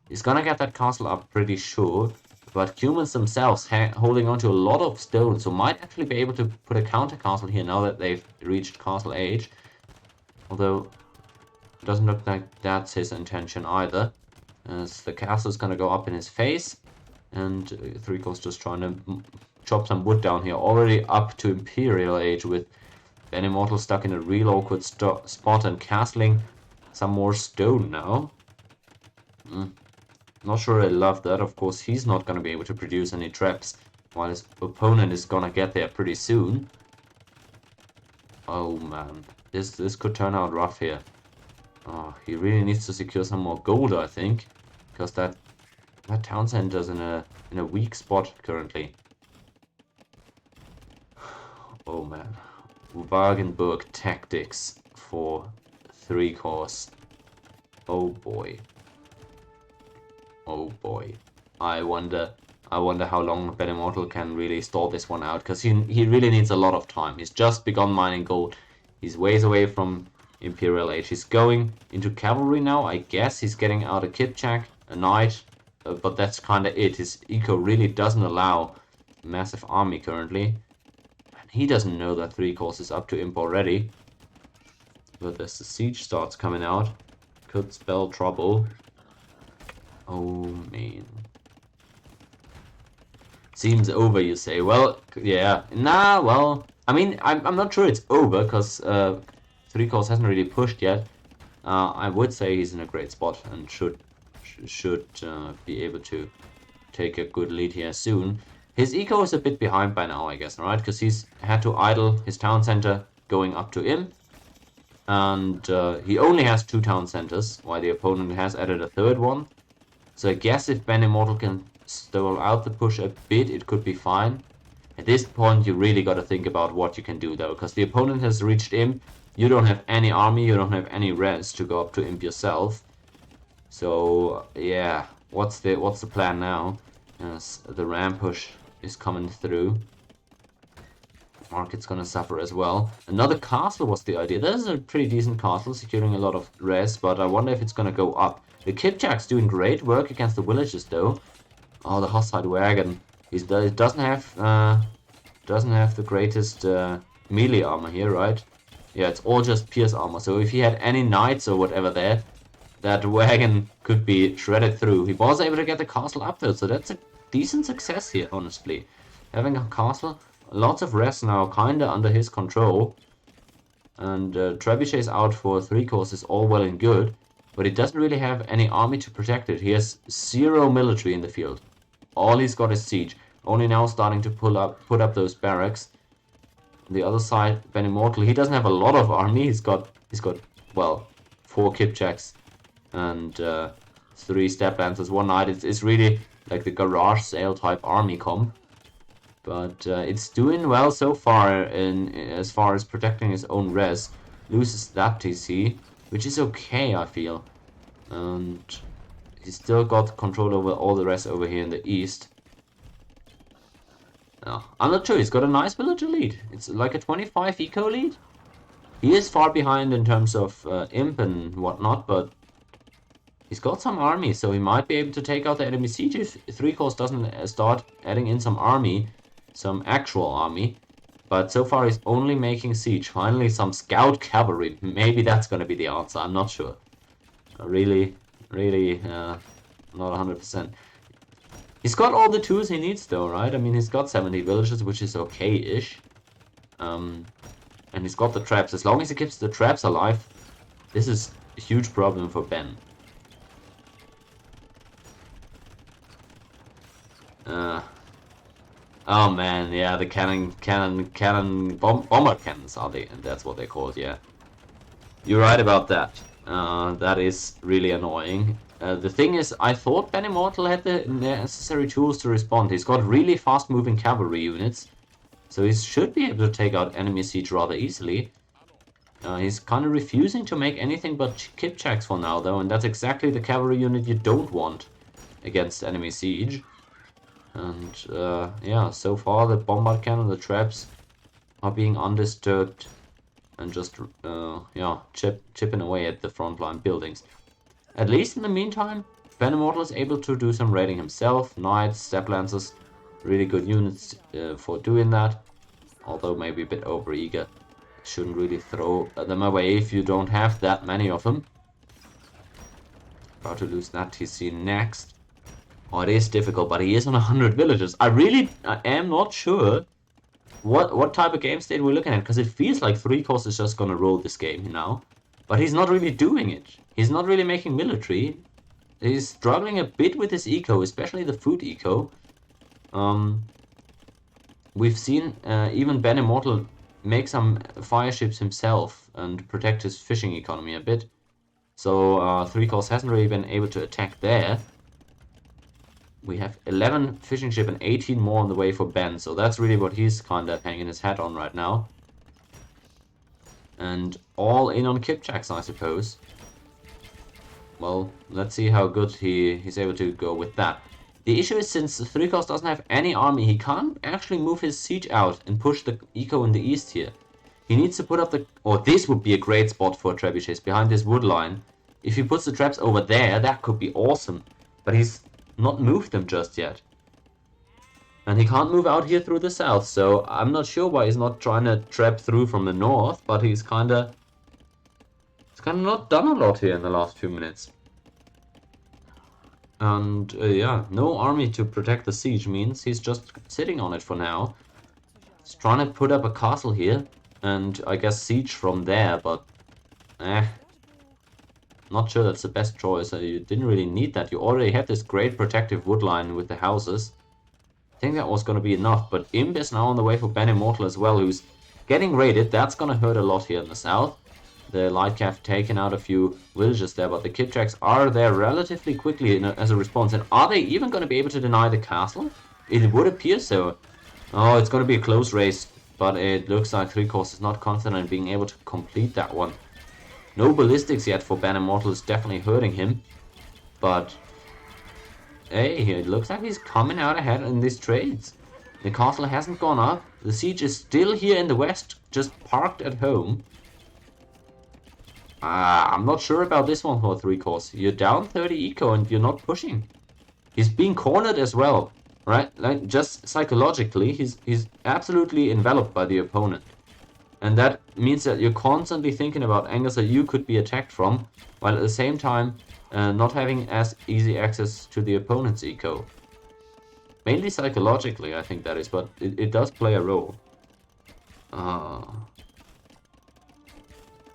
He's gonna get that castle up, pretty sure. But humans themselves holding on to a lot of stone, so might actually be able to put a counter castle here now that they've reached Castle Age. Although, it doesn't look like that's his intention either, as the castle is gonna go up in his face. And 3 cores just trying to chop some wood down here. Already up to Imperial Age with BenImortal stuck in a real awkward spot and castling some more stone now. Not sure I love that. Of course, he's not going to be able to produce any traps, while his opponent is going to get there pretty soon. Oh man, this could turn out rough here. Oh, he really needs to secure some more gold, I think, because that That town center's in a weak spot currently. Oh man. Wagenburg tactics for 3 cores. Oh boy. Oh boy. I wonder how long BenImortal can really stall this one out, because he really needs a lot of time. He's just begun mining gold. He's ways away from Imperial Age. He's going into cavalry now. I guess he's getting out a Kipchak, a knight, but that's kind of it. His eco really doesn't allow a massive army currently. And he doesn't know that 3 cores is up to imp already. But as the siege starts coming out, could spell trouble. Oh man. Seems over, you say. Well, yeah. Nah, well, I mean, I'm not sure it's over, because 3 cores hasn't really pushed yet. I would say he's in a great spot and should be able to take a good lead here soon. His eco is a bit behind by now, I guess, right? Because he's had to idle his town center going up to imp. And he only has 2 town centers, while the opponent has added a 3rd one. So I guess if BenImortal can stall out the push a bit, it could be fine. At this point, you really got to think about what you can do, though, because the opponent has reached imp. You don't have any army, you don't have any res to go up to imp yourself. So yeah, what's the plan now? As the ram push is coming through. Market's gonna suffer as well. Another castle was the idea. This is a pretty decent castle, securing a lot of res, but I wonder if it's gonna go up. The Kipchak's doing great work against the villages, though. Oh, the hostile wagon. It doesn't have the greatest melee armor here, right? Yeah, it's all just pierce armor. So if he had any knights or whatever there, that wagon could be shredded through. He was able to get the castle up though, so that's a decent success here, honestly. Having a castle. Lots of res now, kinda under his control. And Trebuchet's out for 3 cores is all well and good. But he doesn't really have any army to protect it. He has 0 military in the field. All he's got is siege. Only now starting to put up those barracks. On the other side, BenImortal, he doesn't have a lot of army. He's got well, 4 Kipchaks and 3 step lancers, 1 knight. It's really like the garage sale type army comp. But it's doing well so far as far as protecting his own res. Loses that TC, which is okay, I feel. And he's still got control over all the rest over here in the east. I'm not sure, he's got a nice villager lead. It's like a 25 eco lead. He is far behind in terms of imp and whatnot, but he's got some army, so he might be able to take out the enemy siege if 3 cores doesn't start adding in some army. Some actual army, but so far he's only making siege. Finally, some scout cavalry. Maybe that's gonna be the answer. I'm not sure. Really, not 100%. He's got all the tools he needs, though, right? I mean, he's got 70 villages, which is okay-ish. And he's got the traps. As long as he keeps the traps alive, this is a huge problem for Ben. Oh man, yeah, the bomber cannons are that's what they're called, yeah. You're right about that. That is really annoying. The thing is, I thought BenImortal had the necessary tools to respond. He's got really fast-moving cavalry units, so he should be able to take out enemy siege rather easily. He's kind of refusing to make anything but Kipchaks for now, though, and that's exactly the cavalry unit you don't want against enemy siege. And yeah, so far the bombard cannon, the traps are being undisturbed and just yeah, chipping away at the frontline buildings. At least in the meantime, BenImortal is able to do some raiding himself. Knights, step lancers, really good units for doing that. Although maybe a bit overeager. Shouldn't really throw them away if you don't have that many of them. About to lose that TC next. Oh, it is difficult, but he is on 100 villages. I am not sure what type of game state we're looking at, because it feels like 3 cores is just gonna roll this game now. But he's not really doing it. He's not really making military. He's struggling a bit with his eco, especially the food eco. We've seen even BenImortal make some fire ships himself and protect his fishing economy a bit. So 3 cores hasn't really been able to attack there. We have 11 fishing ship and 18 more on the way for Ben, so that's really what he's kind of hanging his hat on right now. And all in on Kipchaks, I suppose. Well, let's see how good he's able to go with that. The issue is, since 3 cost doesn't have any army, he can't actually move his siege out and push the eco in the east here. He needs to put up the... Or this would be a great spot for trebuchets, behind this wood line. If he puts the traps over there, that could be awesome. But he's not moved them just yet. And he can't move out here through the south, so I'm not sure why he's not trying to trap through from the north, but he's kinda not done a lot here in the last few minutes. And yeah, no army to protect the siege means he's just sitting on it for now. He's trying to put up a castle here, and I guess siege from there, but not sure that's the best choice. You didn't really need that. You already had this great protective wood line with the houses. I think that was going to be enough, but Imp is now on the way for BenImortal as well, who's getting raided. That's going to hurt a lot here in the south. The Light Cav taken out a few villages there, but the Kipchaks are there relatively quickly as a response. And are they even going to be able to deny the castle? It would appear so. Oh, it's going to be a close race, but it looks like 3 cost is not confident in being able to complete that one. No ballistics yet for BenImortal is definitely hurting him, but hey, it looks like he's coming out ahead in these trades. The castle hasn't gone up. The siege is still here in the west, just parked at home. I'm not sure about this one for 3 cost. You're down 30 eco and you're not pushing. He's being cornered as well, right? Like, just psychologically, he's absolutely enveloped by the opponent. And that means that you're constantly thinking about angles that you could be attacked from, while at the same time not having as easy access to the opponent's eco. Mainly psychologically, I think that is, but it does play a role.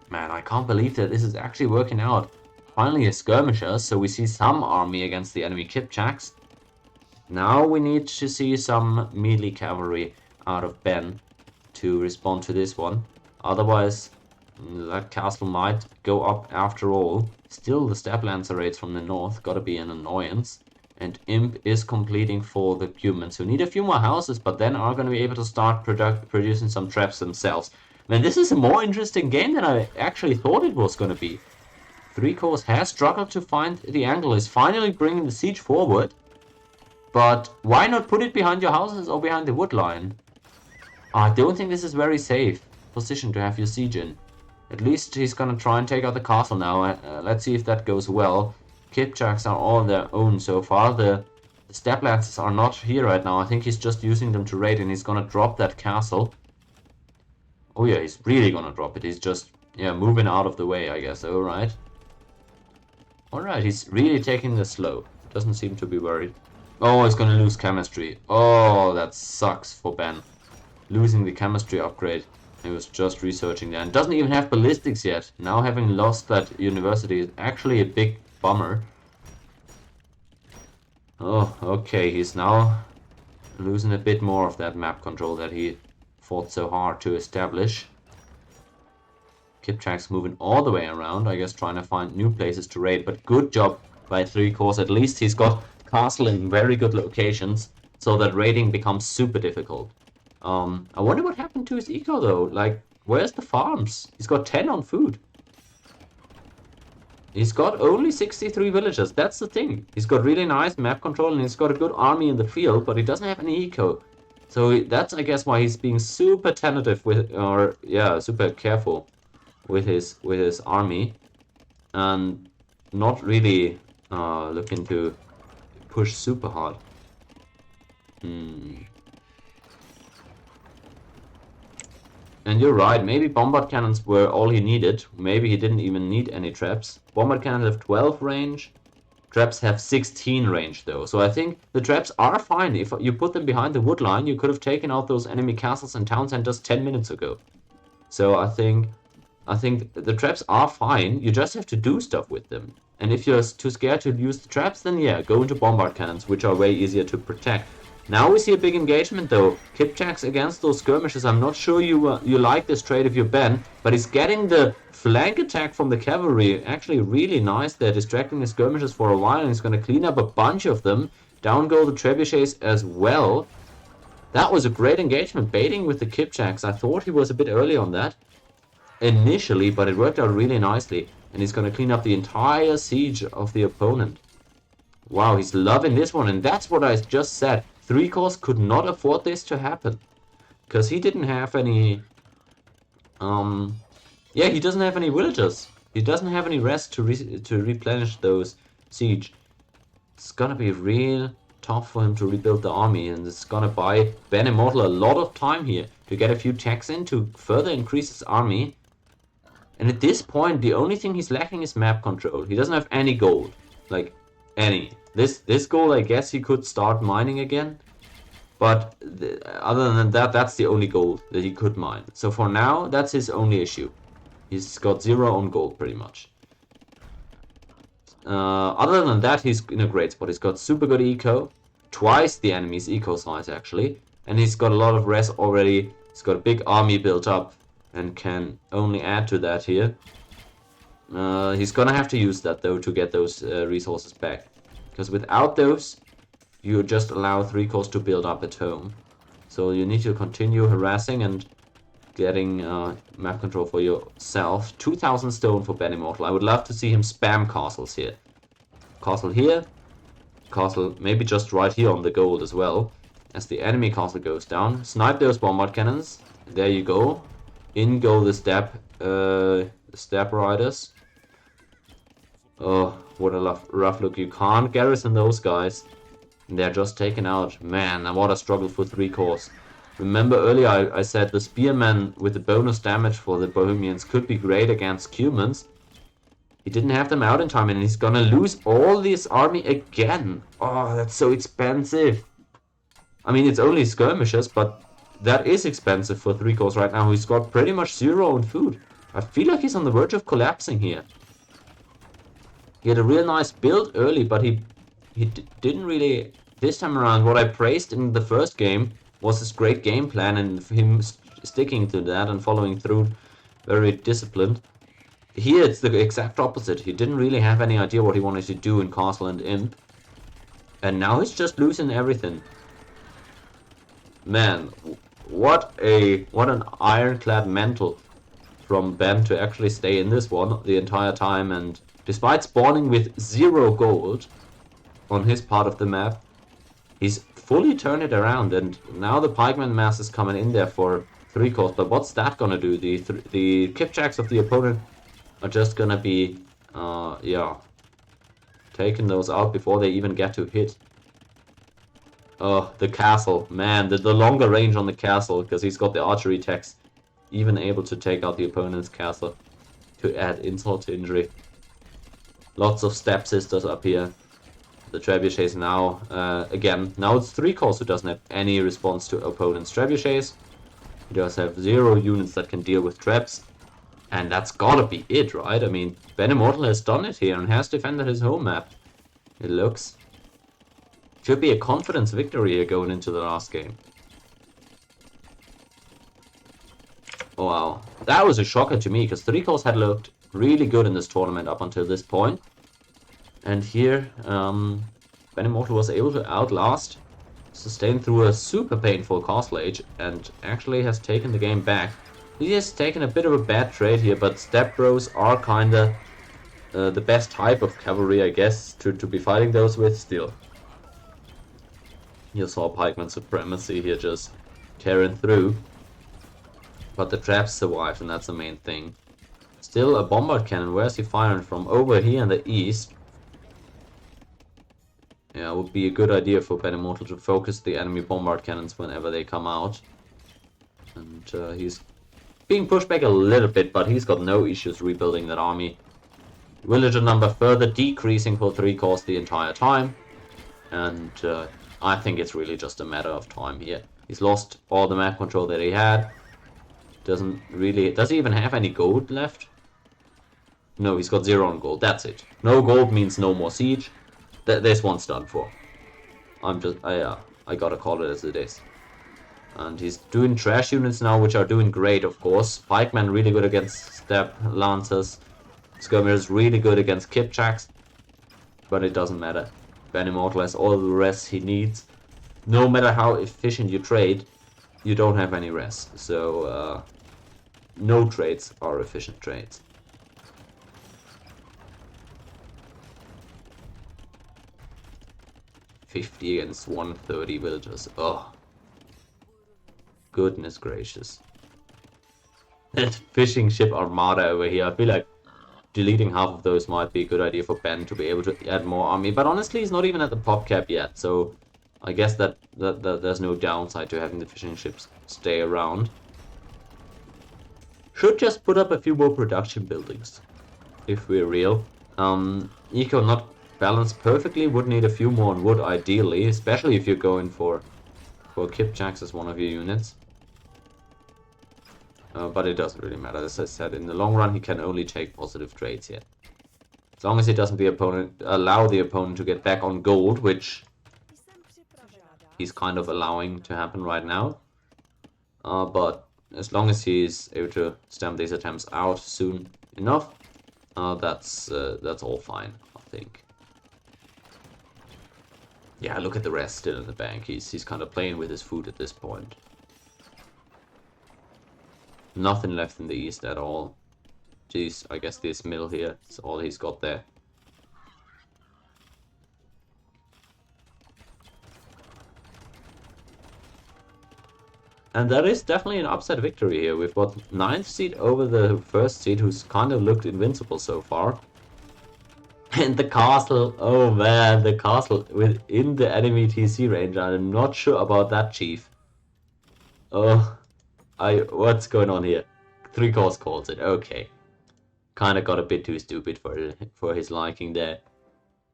Man, I can't believe that this is actually working out. Finally a skirmisher, so we see some army against the enemy Kipchaks. Now we need to see some melee cavalry out of Ben to respond to this one. Otherwise, that castle might go up after all. Still, the Step Lancer raids from the north gotta be an annoyance. And Imp is completing for the humans, who need a few more houses, but then are gonna be able to start producing some traps themselves. Man, this is a more interesting game than I actually thought it was gonna be. 3 cost has struggled to find the angle, is finally bringing the siege forward. But why not put it behind your houses or behind the wood line? I don't think this is very safe position to have your siege in. At least he's gonna try and take out the castle now. Let's see if that goes well. Kipchaks are all on their own so far. The Step Lancers are not here right now. I think he's just using them to raid, and he's gonna drop that castle. Oh yeah, he's really gonna drop it. He's just, yeah, moving out of the way, I guess. Alright. Alright, he's really taking this slow. Doesn't seem to be worried. Oh, he's gonna lose chemistry. Oh, that sucks for Ben. Losing the chemistry upgrade. He was just researching that. And doesn't even have ballistics yet. Now having lost that university is actually a big bummer. Oh, okay. He's now losing a bit more of that map control that he fought so hard to establish. Kipchak's moving all the way around, I guess, trying to find new places to raid. But good job by 3 cost. At least he's got castle in very good locations, so that raiding becomes super difficult. I wonder what happened to his eco though. Like, where's the farms? He's got 10 on food. He's got only 63 villagers. That's the thing. He's got really nice map control and he's got a good army in the field, but he doesn't have any eco. So that's, I guess, why he's being super tentative with, or yeah, super careful with his army, and not really looking to push super hard. And you're right, maybe bombard cannons were all he needed. Maybe he didn't even need any traps. Bombard cannons have 12 range. Traps have 16 range though. So I think the traps are fine. If you put them behind the wood line, you could have taken out those enemy castles and town centers 10 minutes ago. So I think the traps are fine. You just have to do stuff with them. And if you're too scared to use the traps, then yeah, go into bombard cannons, which are way easier to protect. Now we see a big engagement though. Kipchaks against those skirmishes. I'm not sure you like this trade if you're Ben, but he's getting the flank attack from the cavalry. Actually really nice. They're distracting the skirmishes for a while, and he's going to clean up a bunch of them Down go the trebuchets as well. That was a great engagement, baiting with the Kipchaks. I thought he was a bit early on that initially, but it worked out really nicely. And he's going to clean up the entire siege of the opponent. Wow, he's loving this one, and that's what I just said. 3-Course could not afford this to happen. Because he didn't have any... yeah, he doesn't have any villagers. He doesn't have any rest to replenish those siege. It's gonna be real tough for him to rebuild the army, and it's gonna buy BenImortal a lot of time here to get a few techs in to further increase his army. And at this point, the only thing he's lacking is map control. He doesn't have any gold. Like, any. This gold, I guess he could start mining again. But other than that, that's the only gold that he could mine. So for now, that's his only issue. He's got 0 on gold, pretty much. Other than that, he's in a great spot. He's got super good eco. Twice the enemy's eco size, actually. And he's got a lot of res already. He's got a big army built up. And can only add to that here. He's gonna have to use that, though, to get those resources back. Because without those, you just allow 3-Course to build up at home. So you need to continue harassing and getting map control for yourself. 2,000 stone for BenImortal. I would love to see him spam castles here. Castle here. Castle maybe just right here on the gold as well. As the enemy castle goes down. Snipe those bombard cannons. There you go. In go the step riders. Oh, what a rough look. You can't garrison those guys. They're just taken out. Man, what a struggle for 3-Course. Remember earlier I said the spearmen with the bonus damage for the Bohemians could be great against Cumans. He didn't have them out in time, and he's gonna lose all this army again. Oh, that's so expensive. I mean, it's only skirmishers, but that is expensive for 3-Course right now. He's got pretty much 0 on food. I feel like he's on the verge of collapsing here. He had a real nice build early, but he didn't really... This time around, what I praised in the first game was his great game plan and him sticking to that and following through, very disciplined. Here it's the exact opposite. He didn't really have any idea what he wanted to do in Castle and Imp. And now he's just losing everything. Man, what an ironclad mental from Ben to actually stay in this one the entire time, and despite spawning with 0 gold on his part of the map, he's fully turned it around, and now the pikeman mass is coming in there for 3-Course. But what's that gonna do? The Kipchaks of the opponent are just gonna be, yeah, taking those out before they even get to hit. Oh, the castle, man, the longer range on the castle, because he's got the archery techs, even able to take out the opponent's castle to add insult to injury. Lots of stepsisters up here. The trebuchets now, again, now it's 3-Course who doesn't have any response to opponent's trebuchets. He does have 0 units that can deal with traps. And that's gotta be it, right? I mean, BenImortal has done it here and has defended his home map. It looks. Should be a confidence victory here going into the last game. Oh, wow. That was a shocker to me, because 3-Course had looked really good in this tournament up until this point. And here, BenImortal was able to outlast, sustain through a super painful castle age, and actually has taken the game back. He has taken a bit of a bad trade here, but step bros are kinda the best type of cavalry, I guess, to be fighting those with still. You saw pikeman supremacy here just tearing through. But the traps survived, and that's the main thing. Still a bombard cannon. Where's he firing from? Over here in the east. Yeah, it would be a good idea for BenImortal to focus the enemy bombard cannons whenever they come out. And he's being pushed back a little bit, but he's got no issues rebuilding that army. Villager number further decreasing for 3-Course the entire time. And I think it's really just a matter of time here. He's lost all the map control that he had. Does he even have any gold left? No, he's got 0 on gold, that's it. No gold means no more siege. This one's done for. I gotta call it as it is. And he's doing trash units now, which are doing great, of course. Pikemen really good against step lancers. Skirmishers really good against Kipchaks. But it doesn't matter. BenImortal has all the rest he needs. No matter how efficient you trade, you don't have any rest. So no trades are efficient trades. $50 against 130 villagers. Oh, goodness gracious. That fishing ship armada over here. I feel like deleting half of those might be a good idea for Ben to be able to add more army. But honestly, he's not even at the pop cap yet. So I guess that there's no downside to having the fishing ships stay around. Should just put up a few more production buildings, if we're real. Eco not balanced perfectly, would need a few more on wood ideally, especially if you're going for Kipjacks as one of your units. But it doesn't really matter. As I said, in the long run, he can only take positive trades here. As long as he doesn't allow the opponent to get back on gold, which he's kind of allowing to happen right now. But as long as he's able to stamp these attempts out soon enough, that's all fine, I think. Yeah, look at the rest still in the bank. He's kind of playing with his food at this point. Nothing left in the east at all. Jeez, I guess this mill here is all he's got there. And that is definitely an upset victory here. We've got 9th seed over the 1st seed, who's kind of looked invincible so far. And the castle, oh man, the castle within the enemy TC range. I'm not sure about that, chief. Oh, what's going on here? 3 course calls it, okay. Kind of got a bit too stupid for his liking there.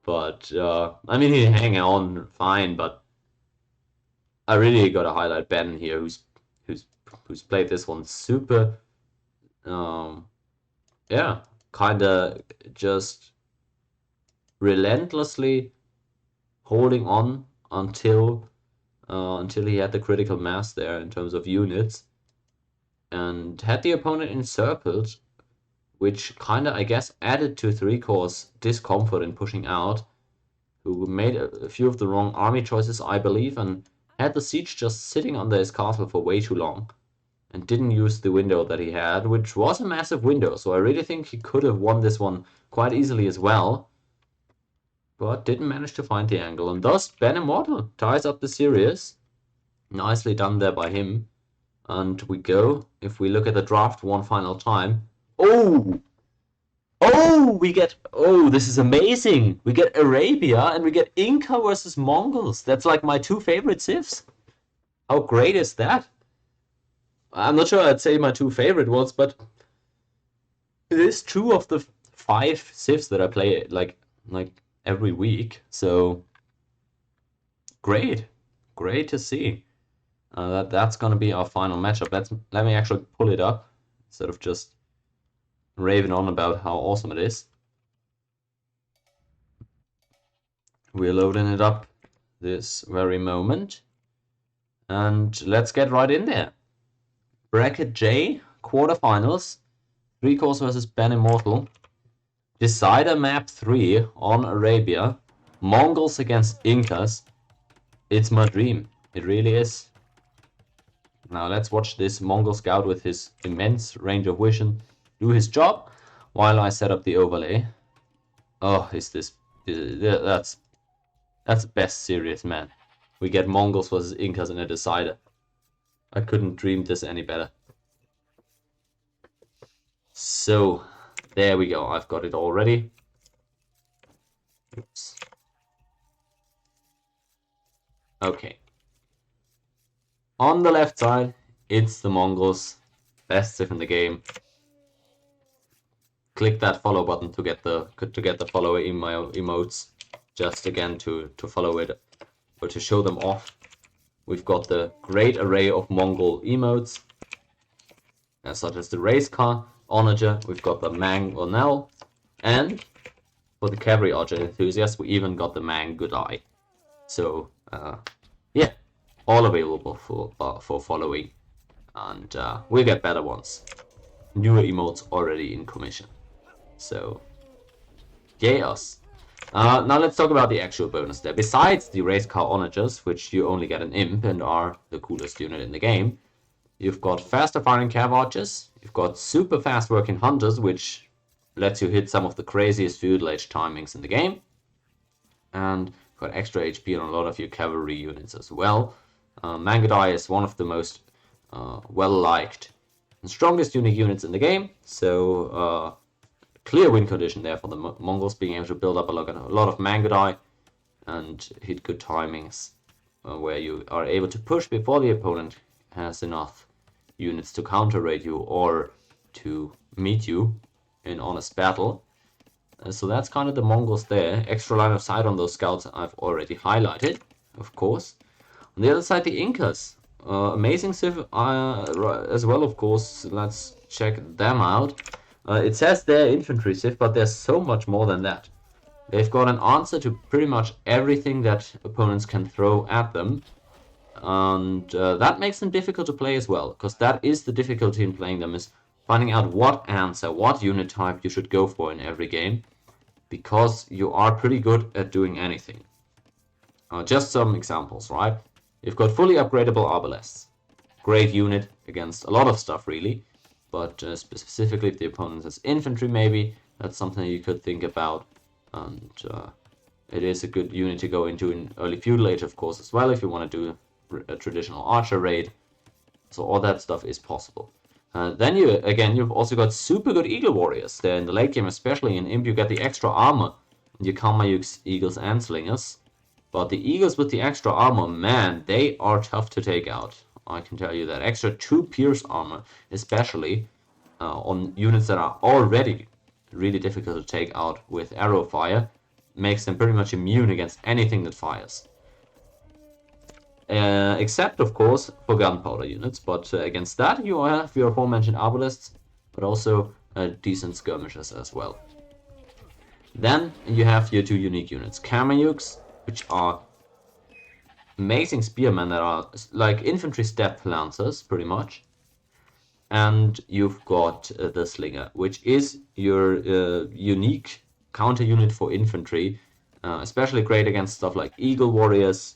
But, I mean, he's hanging on fine, but I really gotta highlight Ben here, who's played this one super, yeah, kinda just relentlessly holding on until he had the critical mass there in terms of units, and had the opponent encircled, which kinda, I guess, added to 3-core's discomfort in pushing out, who made a few of the wrong army choices, I believe, and had the siege just sitting under his castle for way too long, and didn't use the window that he had, which was a massive window, so I really think he could have won this one quite easily as well, but didn't manage to find the angle, and thus BenImortal ties up the series. Nicely done there by him. And we go, if we look at the draft one final time. Oh, we get, this is amazing. We get Arabia and we get Inca versus Mongols. That's like my 2 favorite civs. How great is that? I'm not sure I'd say my 2 favorite ones, but it is 2 of the 5 civs that I play like every week. So great to see. That's gonna be our final matchup. Let me actually pull it up instead of just raving on about how awesome it is. We're loading it up this very moment, and let's get right in there. Bracket J, quarterfinals, 3-course versus BenImortal. Decider map 3 on Arabia. Mongols against Incas. It's my dream. It really is. Now let's watch this Mongol scout with his immense range of vision do his job while I set up the overlay. Oh, that's best series, man. We get Mongols versus Incas in a decider. I couldn't dream this any better. So, there we go. I've got it already. Oops. Okay. On the left side, it's the Mongols. Best civ in the game. Click that follow button to get the follow emotes. Just again to follow it or to show them off. We've got the great array of Mongol emotes, such as the race car onager. We've got the Mang Onel, and for the cavalry archer enthusiast, we even got the Mang Goodeye. So yeah, all available for following, and we'll get better ones. Newer emotes already in commission. So, yay us. Now let's talk about the actual bonus there. Besides the race car onagers, which you only get an imp and are the coolest unit in the game, you've got faster firing cav archers, you've got super fast working hunters, which lets you hit some of the craziest feudal age timings in the game, and you've got extra HP on a lot of your cavalry units as well. Mangudai is one of the most well-liked and strongest unique units in the game, so clear win condition there for the Mongols, being able to build up a lot of Mangudai and hit good timings where you are able to push before the opponent has enough units to counter raid you or to meet you in honest battle. So that's kind of the Mongols there. Extra line of sight on those scouts I've already highlighted, of course. On the other side, the Incas. Amazing civ as well, of course. Let's check them out. It says they're infantry civ, but there's so much more than that. They've got an answer to pretty much everything that opponents can throw at them. And that makes them difficult to play as well, because that is the difficulty in playing them, is finding out what answer, what unit type you should go for in every game, because you are pretty good at doing anything. Just some examples, right? You've got fully upgradable arbalests. Great unit against a lot of stuff, really. But specifically if the opponent has infantry, maybe, that's something you could think about. And it is a good unit to go into in early feudal age, of course, as well, if you want to do a traditional archer raid. So all that stuff is possible. Then you've also got super good eagle warriors there in the late game, especially in Imp. You get the extra armor. You can't use eagles and slingers. But the eagles with the extra armor, man, they are tough to take out. I can tell you that. Extra 2 pierce armor, especially on units that are already really difficult to take out with arrow fire, makes them pretty much immune against anything that fires. Except, of course, for gunpowder units. But against that, you have your aforementioned arbalists, but also decent skirmishers as well. Then you have your 2 unique units. Kamayuks, which are amazing spearmen that are like infantry step lancers, pretty much. And you've got the slinger, which is your unique counter unit for infantry, especially great against stuff like eagle warriors,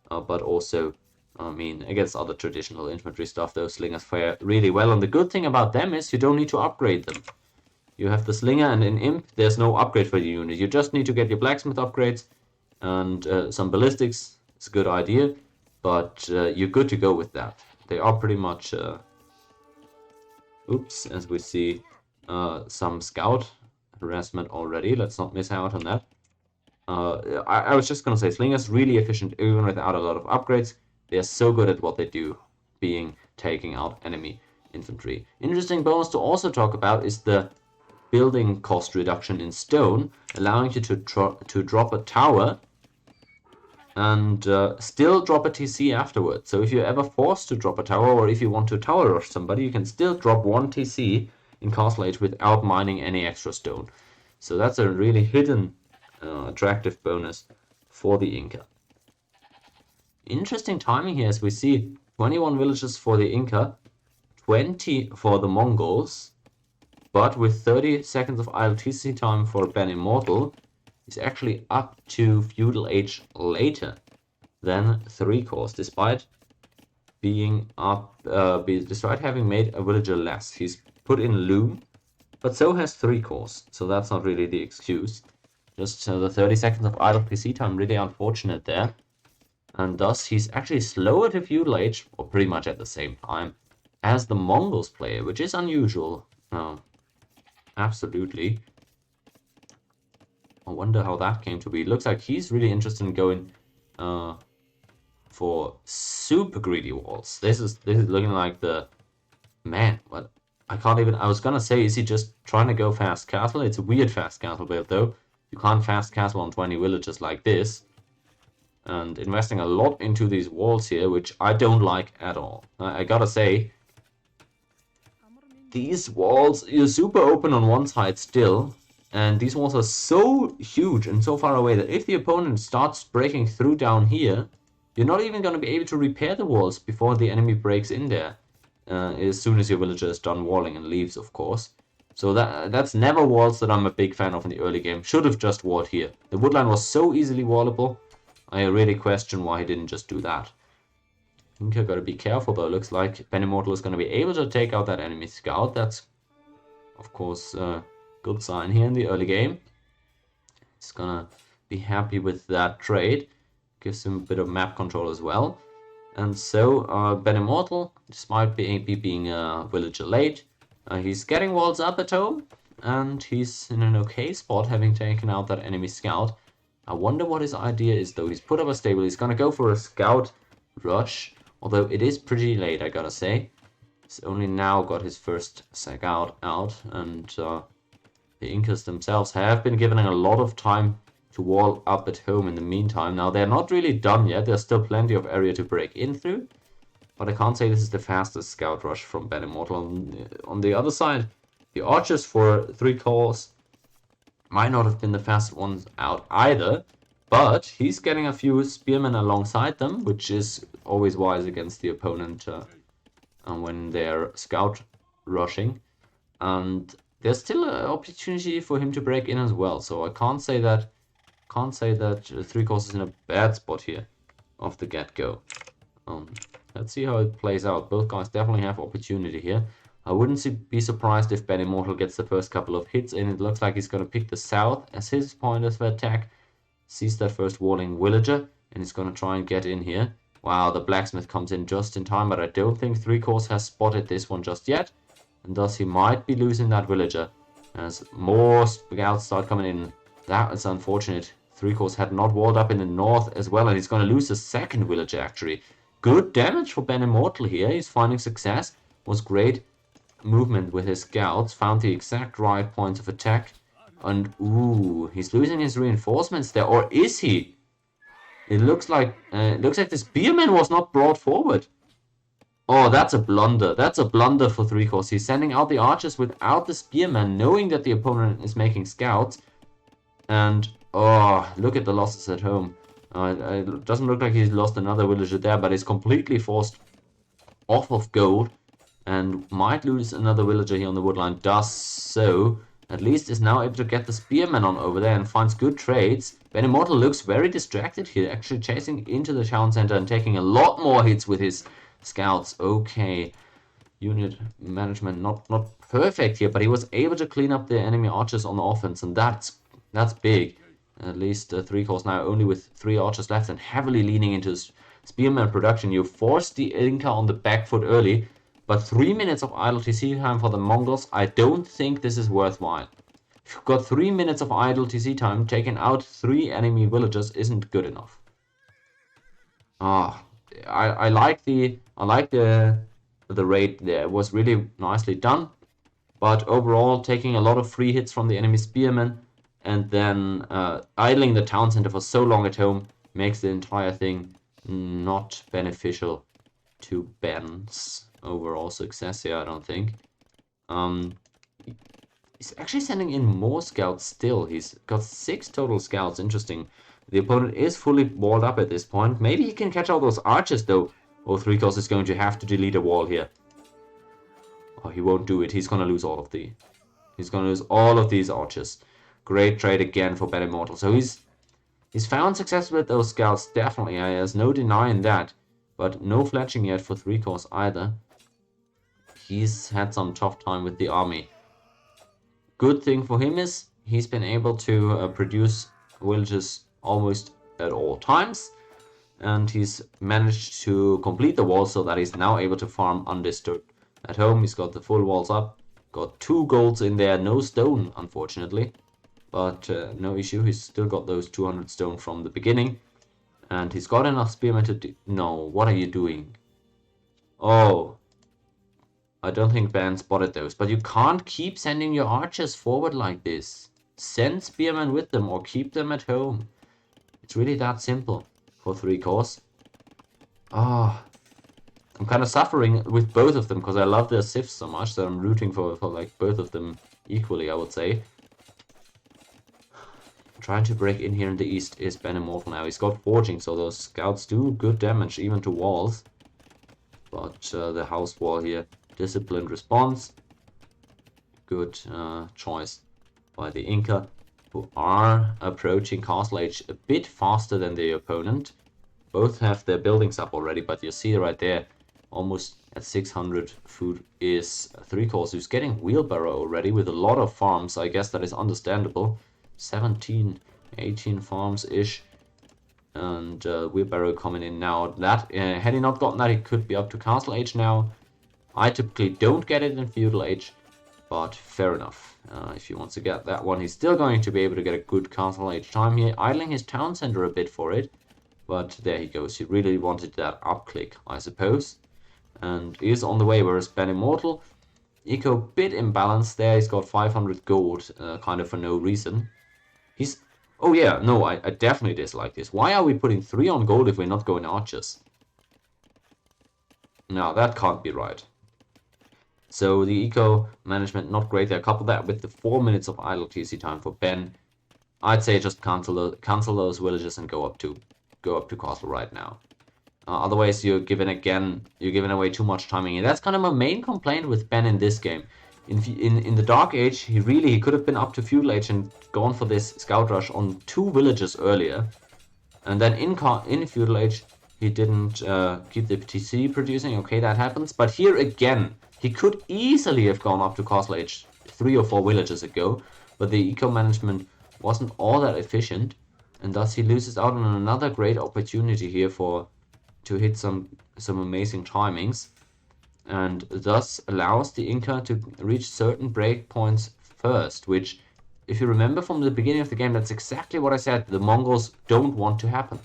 but also, I mean, against other traditional infantry stuff, those slingers fare really well. And the good thing about them is you don't need to upgrade them. You have the slinger, and in Imp, there's no upgrade for your unit. You just need to get your blacksmith upgrades, and some ballistics is a good idea, but you're good to go with that. They are pretty much... oops, as we see some scout harassment already. Let's not miss out on that. I was just going to say, Slinger's really efficient even without a lot of upgrades. They're so good at what they do, being taking out enemy infantry. Interesting bonus to also talk about is the building cost reduction in stone, allowing you to drop a tower and still drop a TC afterwards. So if you're ever forced to drop a tower, or if you want to tower rush somebody, you can still drop 1 TC in Castle Age without mining any extra stone. So that's a really hidden attractive bonus for the Inca. Interesting timing here, as we see 21 villages for the Inca, 20 for the Mongols, but with 30 seconds of idle TC time for BenImortal, is actually up to feudal age later than 3 cores, despite being up, despite having made a villager less. He's put in loom, but so has 3 cores, so that's not really the excuse. Just the 30 seconds of idle PC time, really unfortunate there. And thus he's actually slower to feudal age, or pretty much at the same time, as the Mongols player, which is unusual. Absolutely. I wonder how that came to be. It looks like he's really interested in going for super greedy walls. This is looking like the... Man, what? I can't even... I was gonna say, is he just trying to go fast castle? It's a weird fast castle build, though. You can't fast castle on 20 villages like this. And investing a lot into these walls here, which I don't like at all. I gotta say, these walls, you're super open on one side still, and these walls are so huge and so far away that if the opponent starts breaking through down here, you're not even going to be able to repair the walls before the enemy breaks in there, as soon as your villager is done walling and leaves, of course. So that's never walls that I'm a big fan of in the early game. Should have just walled here. The woodline was so easily wallable. I really question why he didn't just do that. I think I gotta be careful though. Looks like BenImortal is gonna be able to take out that enemy scout. That's, of course, a good sign here in the early game. He's gonna be happy with that trade. Gives him a bit of map control as well. And so BenImortal, despite being a villager late, he's getting walls up at home, and he's in an okay spot, having taken out that enemy scout. I wonder what his idea is, though. He's put up a stable. He's gonna go for a scout rush, although it is pretty late, I gotta say. He's only now got his first scout out, and the Incas themselves have been given a lot of time to wall up at home in the meantime. Now, they're not really done yet. There's still plenty of area to break in through. But I can't say this is the fastest scout rush from BenImortal. On the other side, the archers for 3 cores might not have been the fastest ones out either. But he's getting a few spearmen alongside them, which is always wise against the opponent when they're scout rushing. And there's still an opportunity for him to break in as well. So I can't say that 3 cores is in a bad spot here off the get-go. Let's see how it plays out. Both guys definitely have opportunity here. I wouldn't be surprised if BenImortal gets the first couple of hits in. It looks like he's going to pick the south as his point of attack. Sees that first walling villager, and he's going to try and get in here. Wow, the blacksmith comes in just in time, but I don't think 3 cores has spotted this one just yet. And thus he might be losing that villager as more scouts start coming in. That is unfortunate. 3 cores had not walled up in the north as well, and he's going to lose the second villager actually. Good damage for BenImortal here. He's finding success. Was great movement with his scouts. Found the exact right points of attack. And ooh, he's losing his reinforcements there, or is he? It looks like the spearman was not brought forward. Oh, that's a blunder. That's a blunder for 3 cores. He's sending out the archers without the spearman, knowing that the opponent is making scouts. And oh, look at the losses at home. It doesn't look like he's lost another villager there, but he's completely forced off of gold and might lose another villager here on the woodline. Does so. At least is now able to get the spearman on over there and finds good trades. BenImortal looks very distracted here, actually chasing into the town center and taking a lot more hits with his scouts. Okay, unit management not perfect here, but he was able to clean up the enemy archers on the offense, and that's big. At least 3 cores now only with 3 archers left and heavily leaning into spearman production. You forced the Inca on the back foot early, but 3 minutes of idle TC time for the Mongols, I don't think this is worthwhile. If you've got 3 minutes of idle TC time, taking out 3 enemy villagers isn't good enough. I like the raid there. It was really nicely done, but overall taking a lot of free hits from the enemy spearmen and then idling the town center for so long at home makes the entire thing not beneficial to Ben's overall success here, I don't think. He's actually sending in more scouts still. He's got 6 total scouts. Interesting. The opponent is fully walled up at this point. Maybe he can catch all those archers, though. Or 3 cores is going to have to delete a wall here. Oh, he won't do it. He's going to lose all of these archers. Great trade again for BenImortal. So he's found success with those scouts, definitely. There's no denying that. But no fletching yet for 3 cores either. He's had some tough time with the army. Good thing for him is he's been able to produce villages almost at all times, and he's managed to complete the wall so that he's now able to farm undisturbed at home. He's got the full walls up, got 2 golds in there, no stone unfortunately, but no issue. He's still got those 200 stone from the beginning, and he's got enough spearmen to no, what are you doing? Oh, I don't think Ben spotted those, but you can't keep sending your archers forward like this. Send spearmen with them or keep them at home. It's really that simple for 3 cores. I'm kind of suffering with both of them because I love their sifs so much that I'm rooting for like both of them equally, I would say. Trying to break in here in the east is BenImortal now. He's got forging, so those scouts do good damage even to walls. But the house wall here, disciplined response. good choice by the Inca, who are approaching Castle Age a bit faster than the opponent. Both have their buildings up already, but you see right there, almost at 600 food is 3 cores, who's getting wheelbarrow already with a lot of farms. I guess that is understandable. 17, 18 farms-ish. And wheelbarrow coming in now. That had he not gotten that, he could be up to Castle Age now. I typically don't get it in Feudal Age, but fair enough. If he wants to get that one, he's still going to be able to get a good Castle Age time here, idling his town center a bit for it. But there he goes. He really wanted that up-click, I suppose. And he is on the way, whereas BenImortal, eco bit imbalanced there. He's got 500 gold, kind of for no reason. He's... Oh yeah, no, I definitely dislike this. Why are we putting 3 on gold if we're not going archers? No, that can't be right. So the eco management not great there. Couple that with the 4 minutes of idle TC time for Ben. I'd say just cancel those villages and go up to castle right now. Otherwise, you're giving away too much timing. And that's kind of my main complaint with Ben in this game. In the Dark Age, he could have been up to Feudal Age and gone for this Scout Rush on 2 villages earlier. And then in Feudal Age, he didn't keep the TC producing. Okay, that happens. But here again, he could easily have gone up to Castle Age 3 or 4 villages ago. But the eco management wasn't all that efficient. And thus he loses out on another great opportunity here to hit some amazing timings. And thus allows the Inca to reach certain breakpoints first, which, if you remember from the beginning of the game, that's exactly what I said. The Mongols don't want to happen.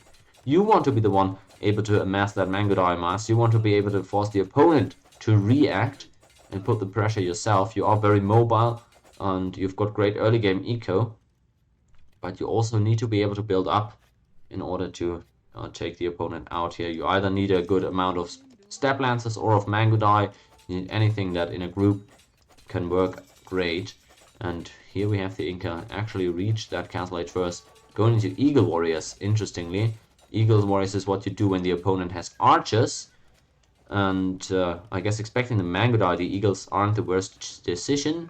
You want to be the one able to amass that mango dye mass. You want to be able to force the opponent to react and put the pressure yourself. You are very mobile and you've got great early game eco, but you also need to be able to build up in order to take the opponent out here. You either need a good amount of Step Lancers or of Mango Dye. You need anything that in a group can work great. And here we have the Inca actually reach that Castle Age first. Going into Eagle Warriors, interestingly. Eagle Warriors is what you do when the opponent has archers. And I guess expecting the Mango Dye, the Eagles aren't the worst decision.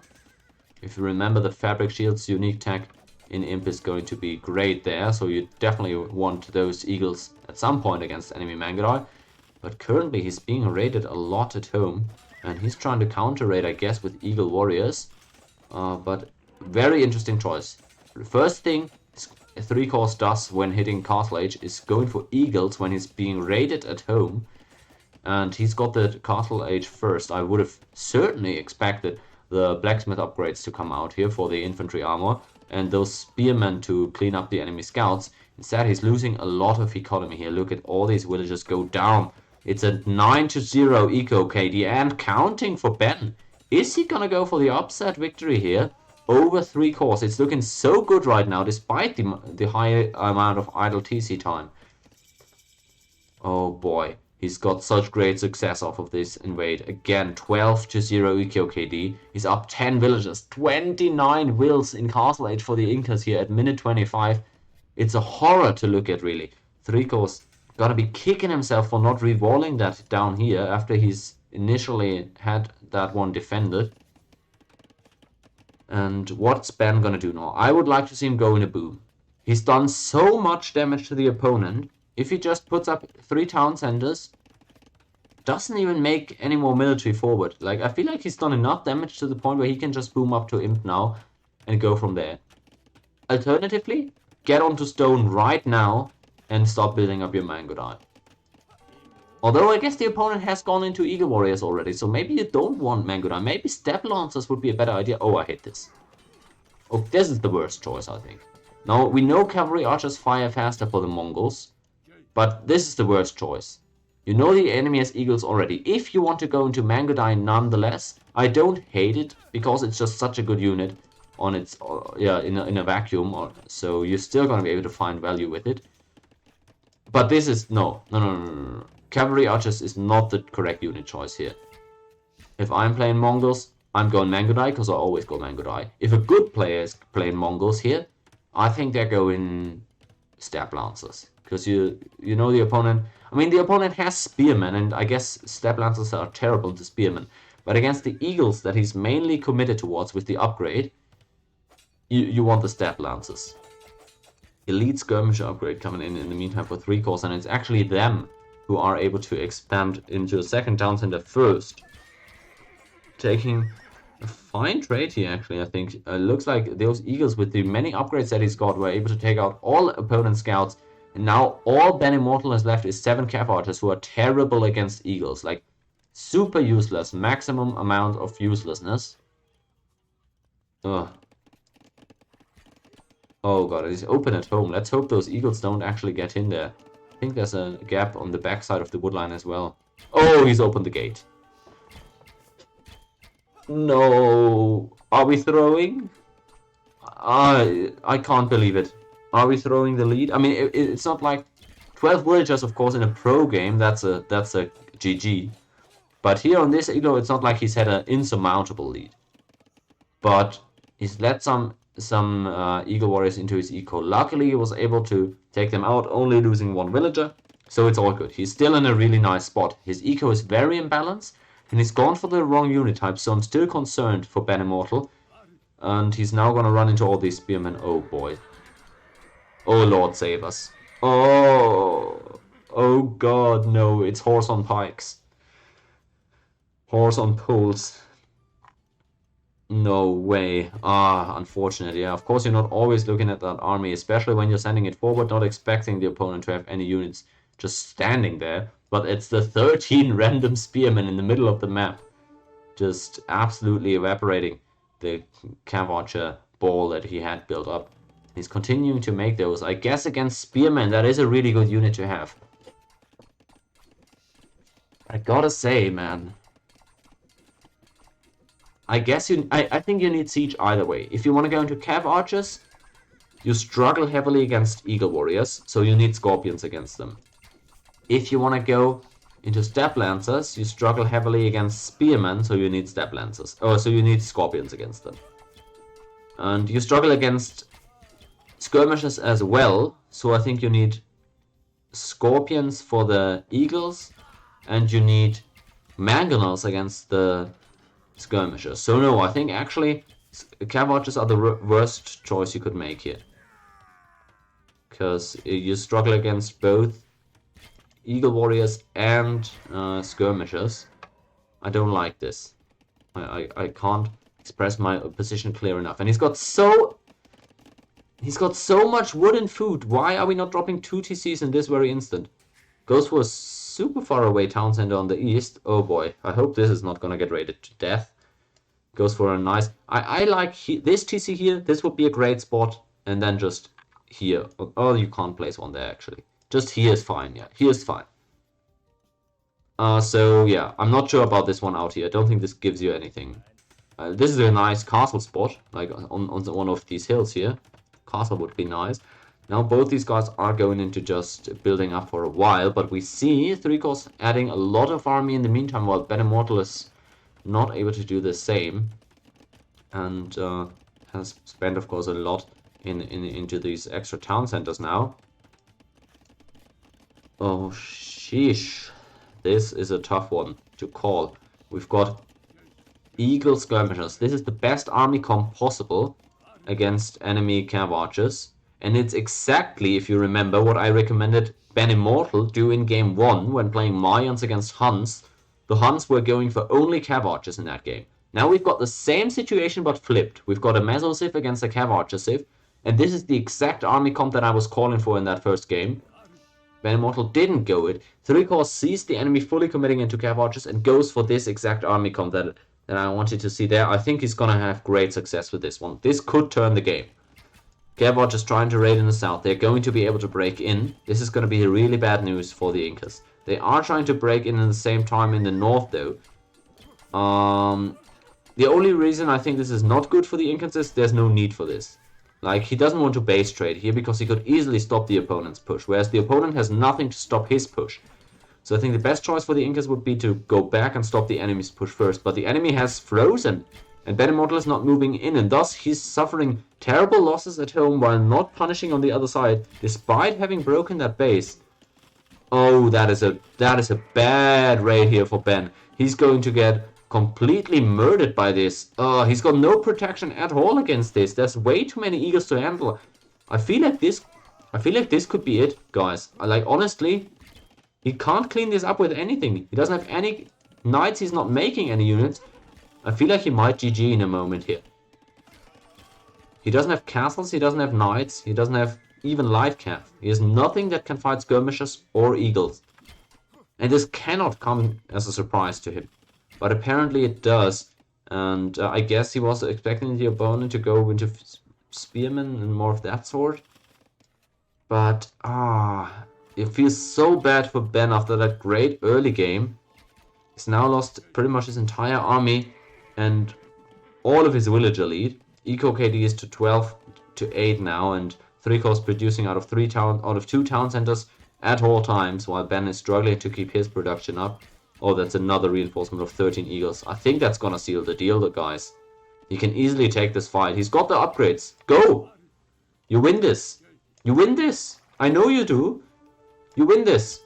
If you remember, the Fabric Shield's unique tech in Imp is going to be great there. So you definitely want those Eagles at some point against enemy Mango Dye. But currently he's being raided a lot at home. And he's trying to counter raid, I guess, with Eagle Warriors. But very interesting choice. The first thing 3 cores does when hitting Castle Age is going for Eagles when he's being raided at home. And he's got the Castle Age first. I would have certainly expected the blacksmith upgrades to come out here for the infantry armor. And those spearmen to clean up the enemy scouts. Instead, he's losing a lot of economy here. Look at all these villages go down. It's a 9-0 eco KD and counting for Ben. Is he gonna go for the upset victory here? Over 3 cores. It's looking so good right now, despite the high amount of idle TC time. Oh boy, he's got such great success off of this invade. Again, 12-0 eco KD. He's up 10 villages, 29 wills in Castle Age for the Incas here at minute 25. It's a horror to look at, really. 3 cores gotta be kicking himself for not rewalling that down here after he's initially had that one defended. And what's Ben gonna do now? I would like to see him go in a boom. He's done so much damage to the opponent. If he just puts up 3 town centers, doesn't even make any more military forward. Like, I feel like he's done enough damage to the point where he can just boom up to Imp now and go from there. Alternatively, get onto stone right now and stop building up your Mango Dye. Although I guess the opponent has gone into Eagle Warriors already, so maybe you don't want Mango Dye. Maybe Step Lancers would be a better idea. Oh, I hate this. Oh, this is the worst choice, I think. Now, we know Cavalry Archers fire faster for the Mongols, but this is the worst choice. You know the enemy has Eagles already. If you want to go into Mango Dye nonetheless, I don't hate it, because it's just such a good unit on its, in a vacuum, so you're still going to be able to find value with it. But this is, no. Cavalry Archers is not the correct unit choice here. If I'm playing Mongols, I'm going Mango Dye, because I always go Mango Dye. If a good player is playing Mongols here, I think they're going Step Lancers. Because you know the opponent, I mean the opponent has Spearmen, and I guess Step Lancers are terrible to Spearmen. But against the Eagles that he's mainly committed towards with the upgrade, you want the Stab Lancers. Elite Skirmisher upgrade coming in the meantime for 3 cores, and it's actually them who are able to expand into a second town center first. Taking a fine trade here, actually, I think. Looks like those Eagles, with the many upgrades that he's got, were able to take out all opponent scouts. And now all BenImortal has left is 7 Cav Archers who are terrible against Eagles. Like, super useless. Maximum amount of uselessness. Ugh. Oh god, it's open at home. Let's hope those Eagles don't actually get in there. I think there's a gap on the backside of the woodline as well. Oh, he's opened the gate. No. Are we throwing? I can't believe it. Are we throwing the lead? I mean, it's not like 12 villagers, of course, in a pro game. That's a GG. But here on this Eagle, it's not like he's had an insurmountable lead. But he's let some Eagle Warriors into his eco. Luckily, he was able to take them out, only losing 1 villager. So it's all good. He's still in a really nice spot. His eco is very imbalanced, and he's gone for the wrong unit type, so I'm still concerned for BenImortal. And he's now gonna run into all these spearmen. Oh boy. Oh Lord, save us. Oh god, no, it's horse on pikes. Horse on poles. No way. Unfortunate. Yeah, of course you're not always looking at that army, especially when you're sending it forward, not expecting the opponent to have any units just standing there. But it's the 13 random spearmen in the middle of the map, just absolutely evaporating the Cav Archer ball that he had built up. He's continuing to make those. I guess against spearmen, that is a really good unit to have. I gotta say, man. I guess I think you need siege either way. If you want to go into Cav Archers, you struggle heavily against Eagle Warriors, so you need Scorpions against them. If you want to go into Stab Lancers, you struggle heavily against Spearmen, so you need Stab Lancers. Oh, so you need Scorpions against them. And you struggle against Skirmishers as well, so I think you need Scorpions for the Eagles, and you need Mangonels against the Skirmishers. So no, I think actually Cav Archers are the worst choice you could make here. Because you struggle against both Eagle Warriors and Skirmishers. I don't like this. I can't express my position clear enough. And he's got so much wood and food. Why are we not dropping 2 TCs in this very instant? Goes for a super far away town center on the east. Oh boy, I hope this is not gonna get raided to death. Goes for a nice... I like this TC here. This would be a great spot. And then just here. Oh, you can't place one there actually. Just here is fine, yeah. Here's fine. So yeah, I'm not sure about this one out here. I don't think this gives you anything. This is a nice castle spot, like on one of these hills here. Castle would be nice. Now both these guys are going into just building up for a while, but we see 3 cores adding a lot of army in the meantime, while BenImortal is not able to do the same, and has spent, of course, a lot into these extra town centers now. Oh, sheesh. This is a tough one to call. We've got Eagle Skirmishers. This is the best army comp possible against enemy Cav Archers. And it's exactly, if you remember, what I recommended BenImortal do in game 1 when playing Mayans against Huns. The Huns were going for only Cav Archers in that game. Now we've got the same situation but flipped. We've got a Meso Civ against a Cav Archer Civ. And this is the exact army comp that I was calling for in that first game. BenImortal didn't go it. 3 cores sees the enemy fully committing into Cav Archers and goes for this exact army comp that I wanted to see there. I think he's gonna have great success with this one. This could turn the game. Cav Archers trying to raid in the south. They're going to be able to break in. This is going to be really bad news for the Incas. They are trying to break in the same time in the north though. The only reason I think this is not good for the Incans is there's no need for this. Like, he doesn't want to base trade here because he could easily stop the opponent's push, whereas the opponent has nothing to stop his push. So I think the best choice for the Incas would be to go back and stop the enemy's push first, but the enemy has frozen, and BenImortal is not moving in, and thus he's suffering terrible losses at home while not punishing on the other side, despite having broken that base. Oh, that is a bad raid here for Ben. He's going to get completely murdered by this. He's got no protection at all against this. There's way too many eagles to handle. I feel like this could be it, guys. Honestly, he can't clean this up with anything. He doesn't have any knights. He's not making any units. I feel like he might GG in a moment here. He doesn't have castles. He doesn't have knights. He doesn't have even light cav. He has nothing that can fight skirmishers or eagles. And this cannot come as a surprise to him. But apparently it does. And I guess he was expecting the opponent to go into spearmen and more of that sort. But, it feels so bad for Ben after that great early game. He's now lost pretty much his entire army and all of his villager lead. Eco KD is to 12 to 8 now, and 3 cores producing out of 2 town centers at all times, while Ben is struggling to keep his production up. Oh, that's another reinforcement of 13 eagles. I think that's gonna seal the deal, guys. He can easily take this fight. He's got the upgrades. Go! You win this. You win this. I know you do. You win this.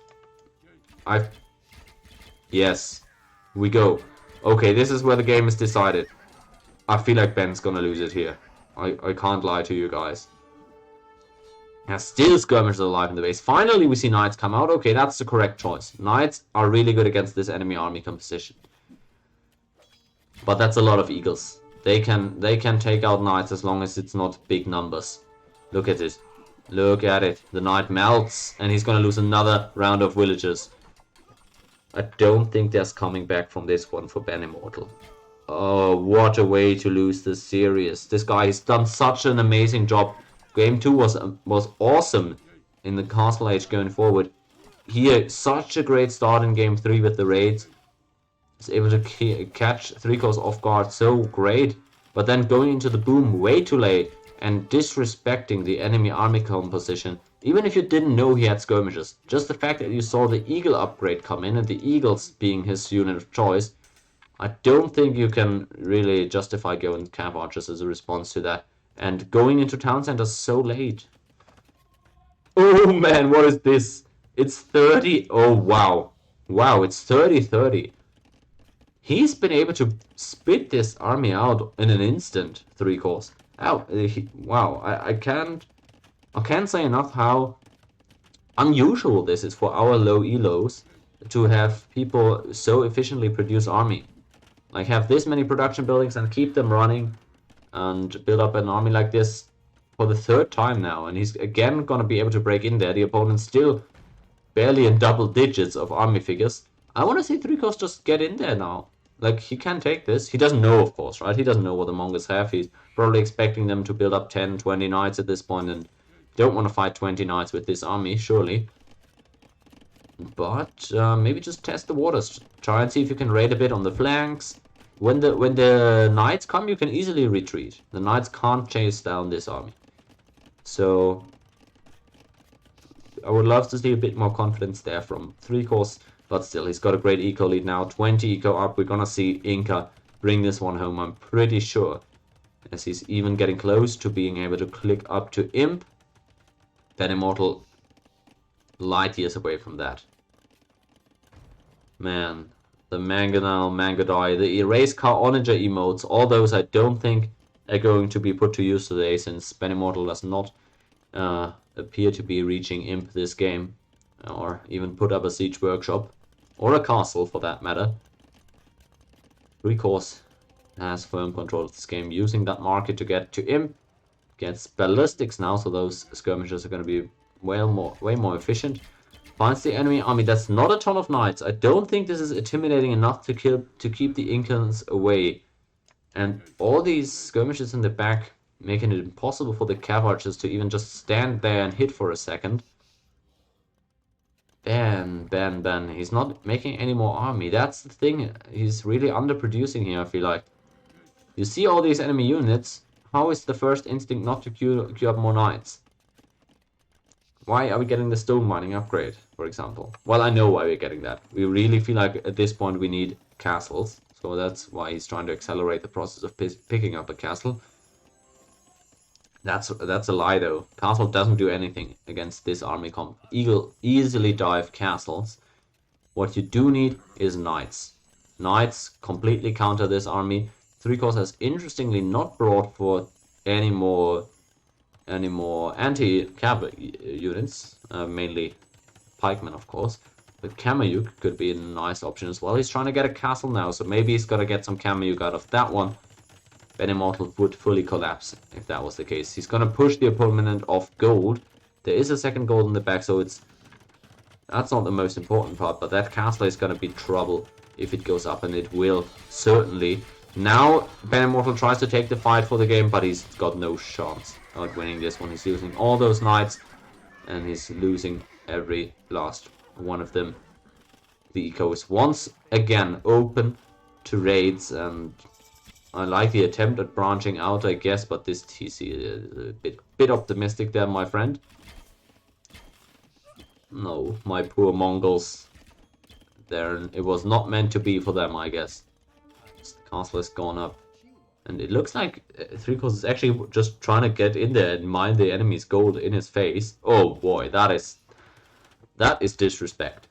Yes. We go. Okay, this is where the game is decided. I feel like Ben's gonna lose it here. I can't lie to you guys. There's still skirmishers alive in the base. Finally, we see knights come out. Okay, that's the correct choice. Knights are really good against this enemy army composition. But that's a lot of eagles. They can take out knights as long as it's not big numbers. Look at it. Look at it. The knight melts, and he's gonna lose another round of villagers. I don't think there's coming back from this one for BenImortal. Oh, what a way to lose this series. This guy has done such an amazing job. Game 2 was awesome in the Castle Age going forward. Here, such a great start in Game 3 with the raids. He's able to catch 3 cores off guard, so great. But then going into the boom way too late and disrespecting the enemy army composition. Even if you didn't know he had skirmishes, just the fact that you saw the eagle upgrade come in and the eagles being his unit of choice, I don't think you can really justify going cav archers as a response to that. And going into town centers so late. Oh man, what is this? It's 30. Oh wow. Wow, it's 30-30. He's been able to spit this army out in an instant. 3 cores. Wow, I can't say enough how unusual this is for our low elos to have people so efficiently produce army. Like have this many production buildings and keep them running and build up an army like this for the 3rd time now. And he's again gonna be able to break in there. The opponent's still barely in double digits of army figures. I want to see 3 cores just get in there now. Like, he can take this. He doesn't know, of course, right? He doesn't know what the Mongols have. He's probably expecting them to build up 10, 20 knights at this point, and don't want to fight 20 knights with this army, surely. But maybe just test the waters. Try and see if you can raid a bit on the flanks. When the knights come, you can easily retreat. The knights can't chase down this army. So I would love to see a bit more confidence there from 3 cores. But still, he's got a great eco lead now. 20 eco up. We're gonna see Inca bring this one home, I'm pretty sure. As he's even getting close to being able to click up to Imp. BenImortal light years away from that. Man, the Mangonel, Mangodai, the Erase Car Onager emotes, all those I don't think are going to be put to use today, since BenImortal does not appear to be reaching Imp this game. Or even put up a siege workshop. Or a castle, for that matter. 3 cores has firm control of this game, using that market to get to Imp. Gets ballistics now, so those skirmishers are going to be way more efficient. Finds the enemy army. That's not a ton of knights. I don't think this is intimidating enough to keep the Incans away. And all these skirmishers in the back, making it impossible for the cav archers to even just stand there and hit for a second. Ben. He's not making any more army. That's the thing. He's really underproducing here, I feel like. You see all these enemy units. How is the first instinct not to queue up more knights? Why are we getting the stone mining upgrade, for example? Well, I know why we're getting that. We really feel like at this point we need castles. So that's why he's trying to accelerate the process of picking up a castle. That's a lie, though. Castle doesn't do anything against this army comp. Eagle easily dive castles. What you do need is knights. Knights completely counter this army. 3-cost has interestingly not brought for any more anti-cav units, mainly pikemen, of course. But Kameyuk could be a nice option as well. He's trying to get a castle now, so maybe he's got to get some Kameyuk out of that one. BenImortal would fully collapse if that was the case. He's going to push the opponent off gold. There is a second gold in the back, so that's not the most important part, but that castle is going to be trouble if it goes up, and it will certainly. Now BenImortal tries to take the fight for the game, but he's got no chance of winning this one. He's losing all those knights, and he's losing every last one of them. The eco is once again open to raids, and I like the attempt at branching out, I guess, but this TC is a bit optimistic there, my friend. No, my poor Mongols. It was not meant to be for them, I guess. The castle has gone up. And it looks like 3-cost is actually just trying to get in there and mine the enemy's gold in his face. Oh boy, that is disrespect.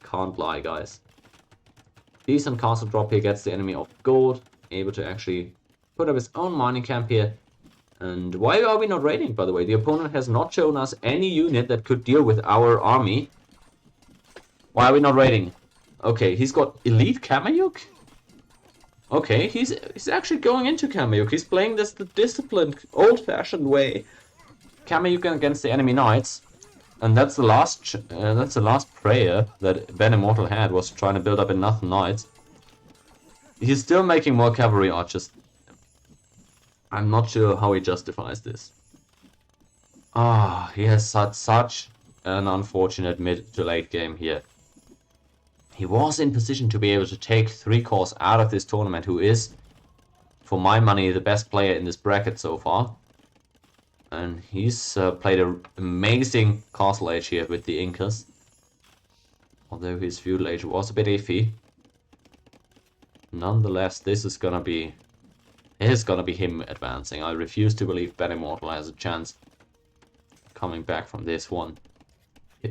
Can't lie, guys. Decent castle drop here gets the enemy off gold. Able to actually put up his own mining camp here. And why are we not raiding, by the way? The opponent has not shown us any unit that could deal with our army. Why are we not raiding? Okay, he's got elite Kameyuk? Okay, he's actually going into Kameyuk. He's playing this the disciplined, old-fashioned way. Kameyuk against the enemy knights. And that's the last prayer that BenImortal had, was trying to build up enough knights. He's still making more cavalry archers. I'm not sure how he justifies this. He has such an unfortunate mid to late game here. He was in position to be able to take 3-cost out of this tournament, who is, for my money, the best player in this bracket so far. And he's played an amazing castle age here with the Incas. Although his feudal age was a bit iffy. Nonetheless, this is gonna be him advancing. I refuse to believe BenImortal has a chance coming back from this one.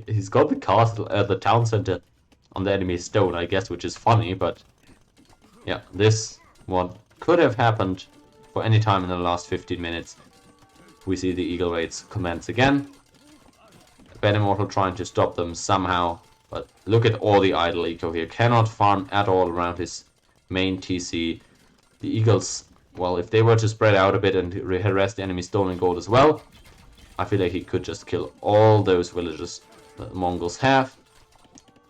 He's got the castle, the town center on the enemy stone, I guess, which is funny, but yeah, this one could have happened for any time in the last 15 minutes. We see the eagle raids commence again. BenImortal trying to stop them somehow, but look at all the idle eco here. Cannot farm at all around his main TC. The eagles, well, if they were to spread out a bit and harass the enemy stolen gold as well, I feel like he could just kill all those villages that the Mongols have.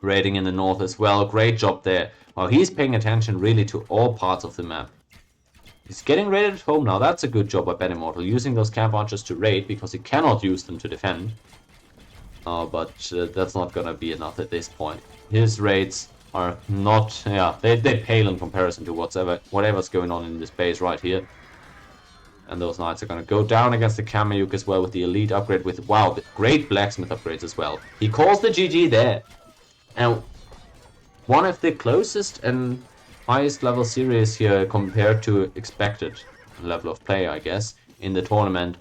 Raiding in the north as well. Great job there. Well, he's paying attention really to all parts of the map. He's getting raided at home now. That's a good job by BenImortal, using those camp archers to raid because he cannot use them to defend. But that's not gonna be enough at this point. His raids are not, they pale in comparison to whatever's going on in this base right here. And those knights are gonna go down against the Kameyuk as well with the elite upgrade with, wow, the great blacksmith upgrades as well. He calls the GG there. And one of the closest and highest level series here compared to expected level of play, I guess, in the tournament.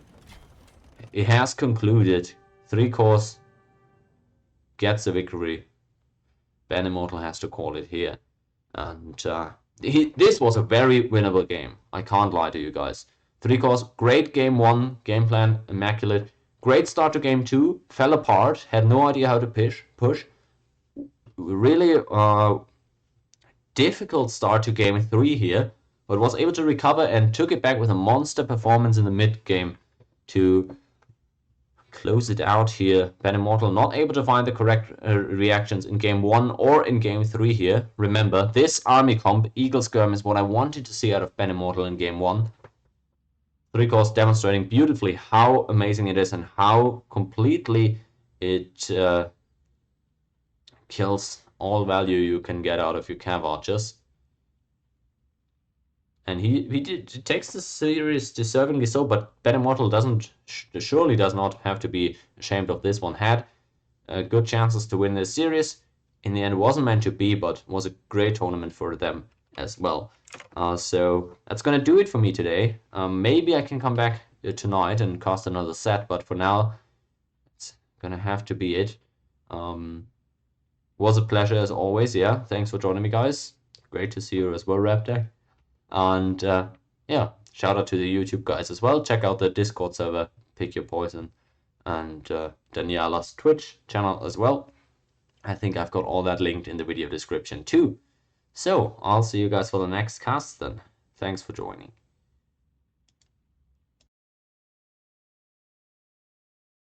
It has concluded. 3-cost gets a victory. BenImortal has to call it here. And this was a very winnable game. I can't lie to you guys. 3-cost, great game 1, game plan, immaculate. Great start to game 2, fell apart, had no idea how to push. Really difficult start to game 3 here, but was able to recover and took it back with a monster performance in the mid game to close it out here. BenImortal not able to find the correct reactions in game 1 or in game 3 here. Remember, this army comp, Eagle Skirm, is what I wanted to see out of BenImortal in game 1. 3-cost demonstrating beautifully how amazing it is and how completely it kills all value you can get out of your cav archers. And he takes the series deservingly so, but BenImortal surely does not have to be ashamed of this one. Had good chances to win this series. In the end, it wasn't meant to be, but was a great tournament for them as well. So that's gonna do it for me today. Maybe I can come back tonight and cast another set, but for now, it's gonna have to be it. Was a pleasure as always. Yeah, thanks for joining me, guys. Great to see you as well, Raptor. And yeah, shout out to the YouTube guys as well. Check out the Discord server, Pick Your Poison, and Daniela's Twitch channel as well. I think I've got all that linked in the video description too. So I'll see you guys for the next cast then. Thanks for joining.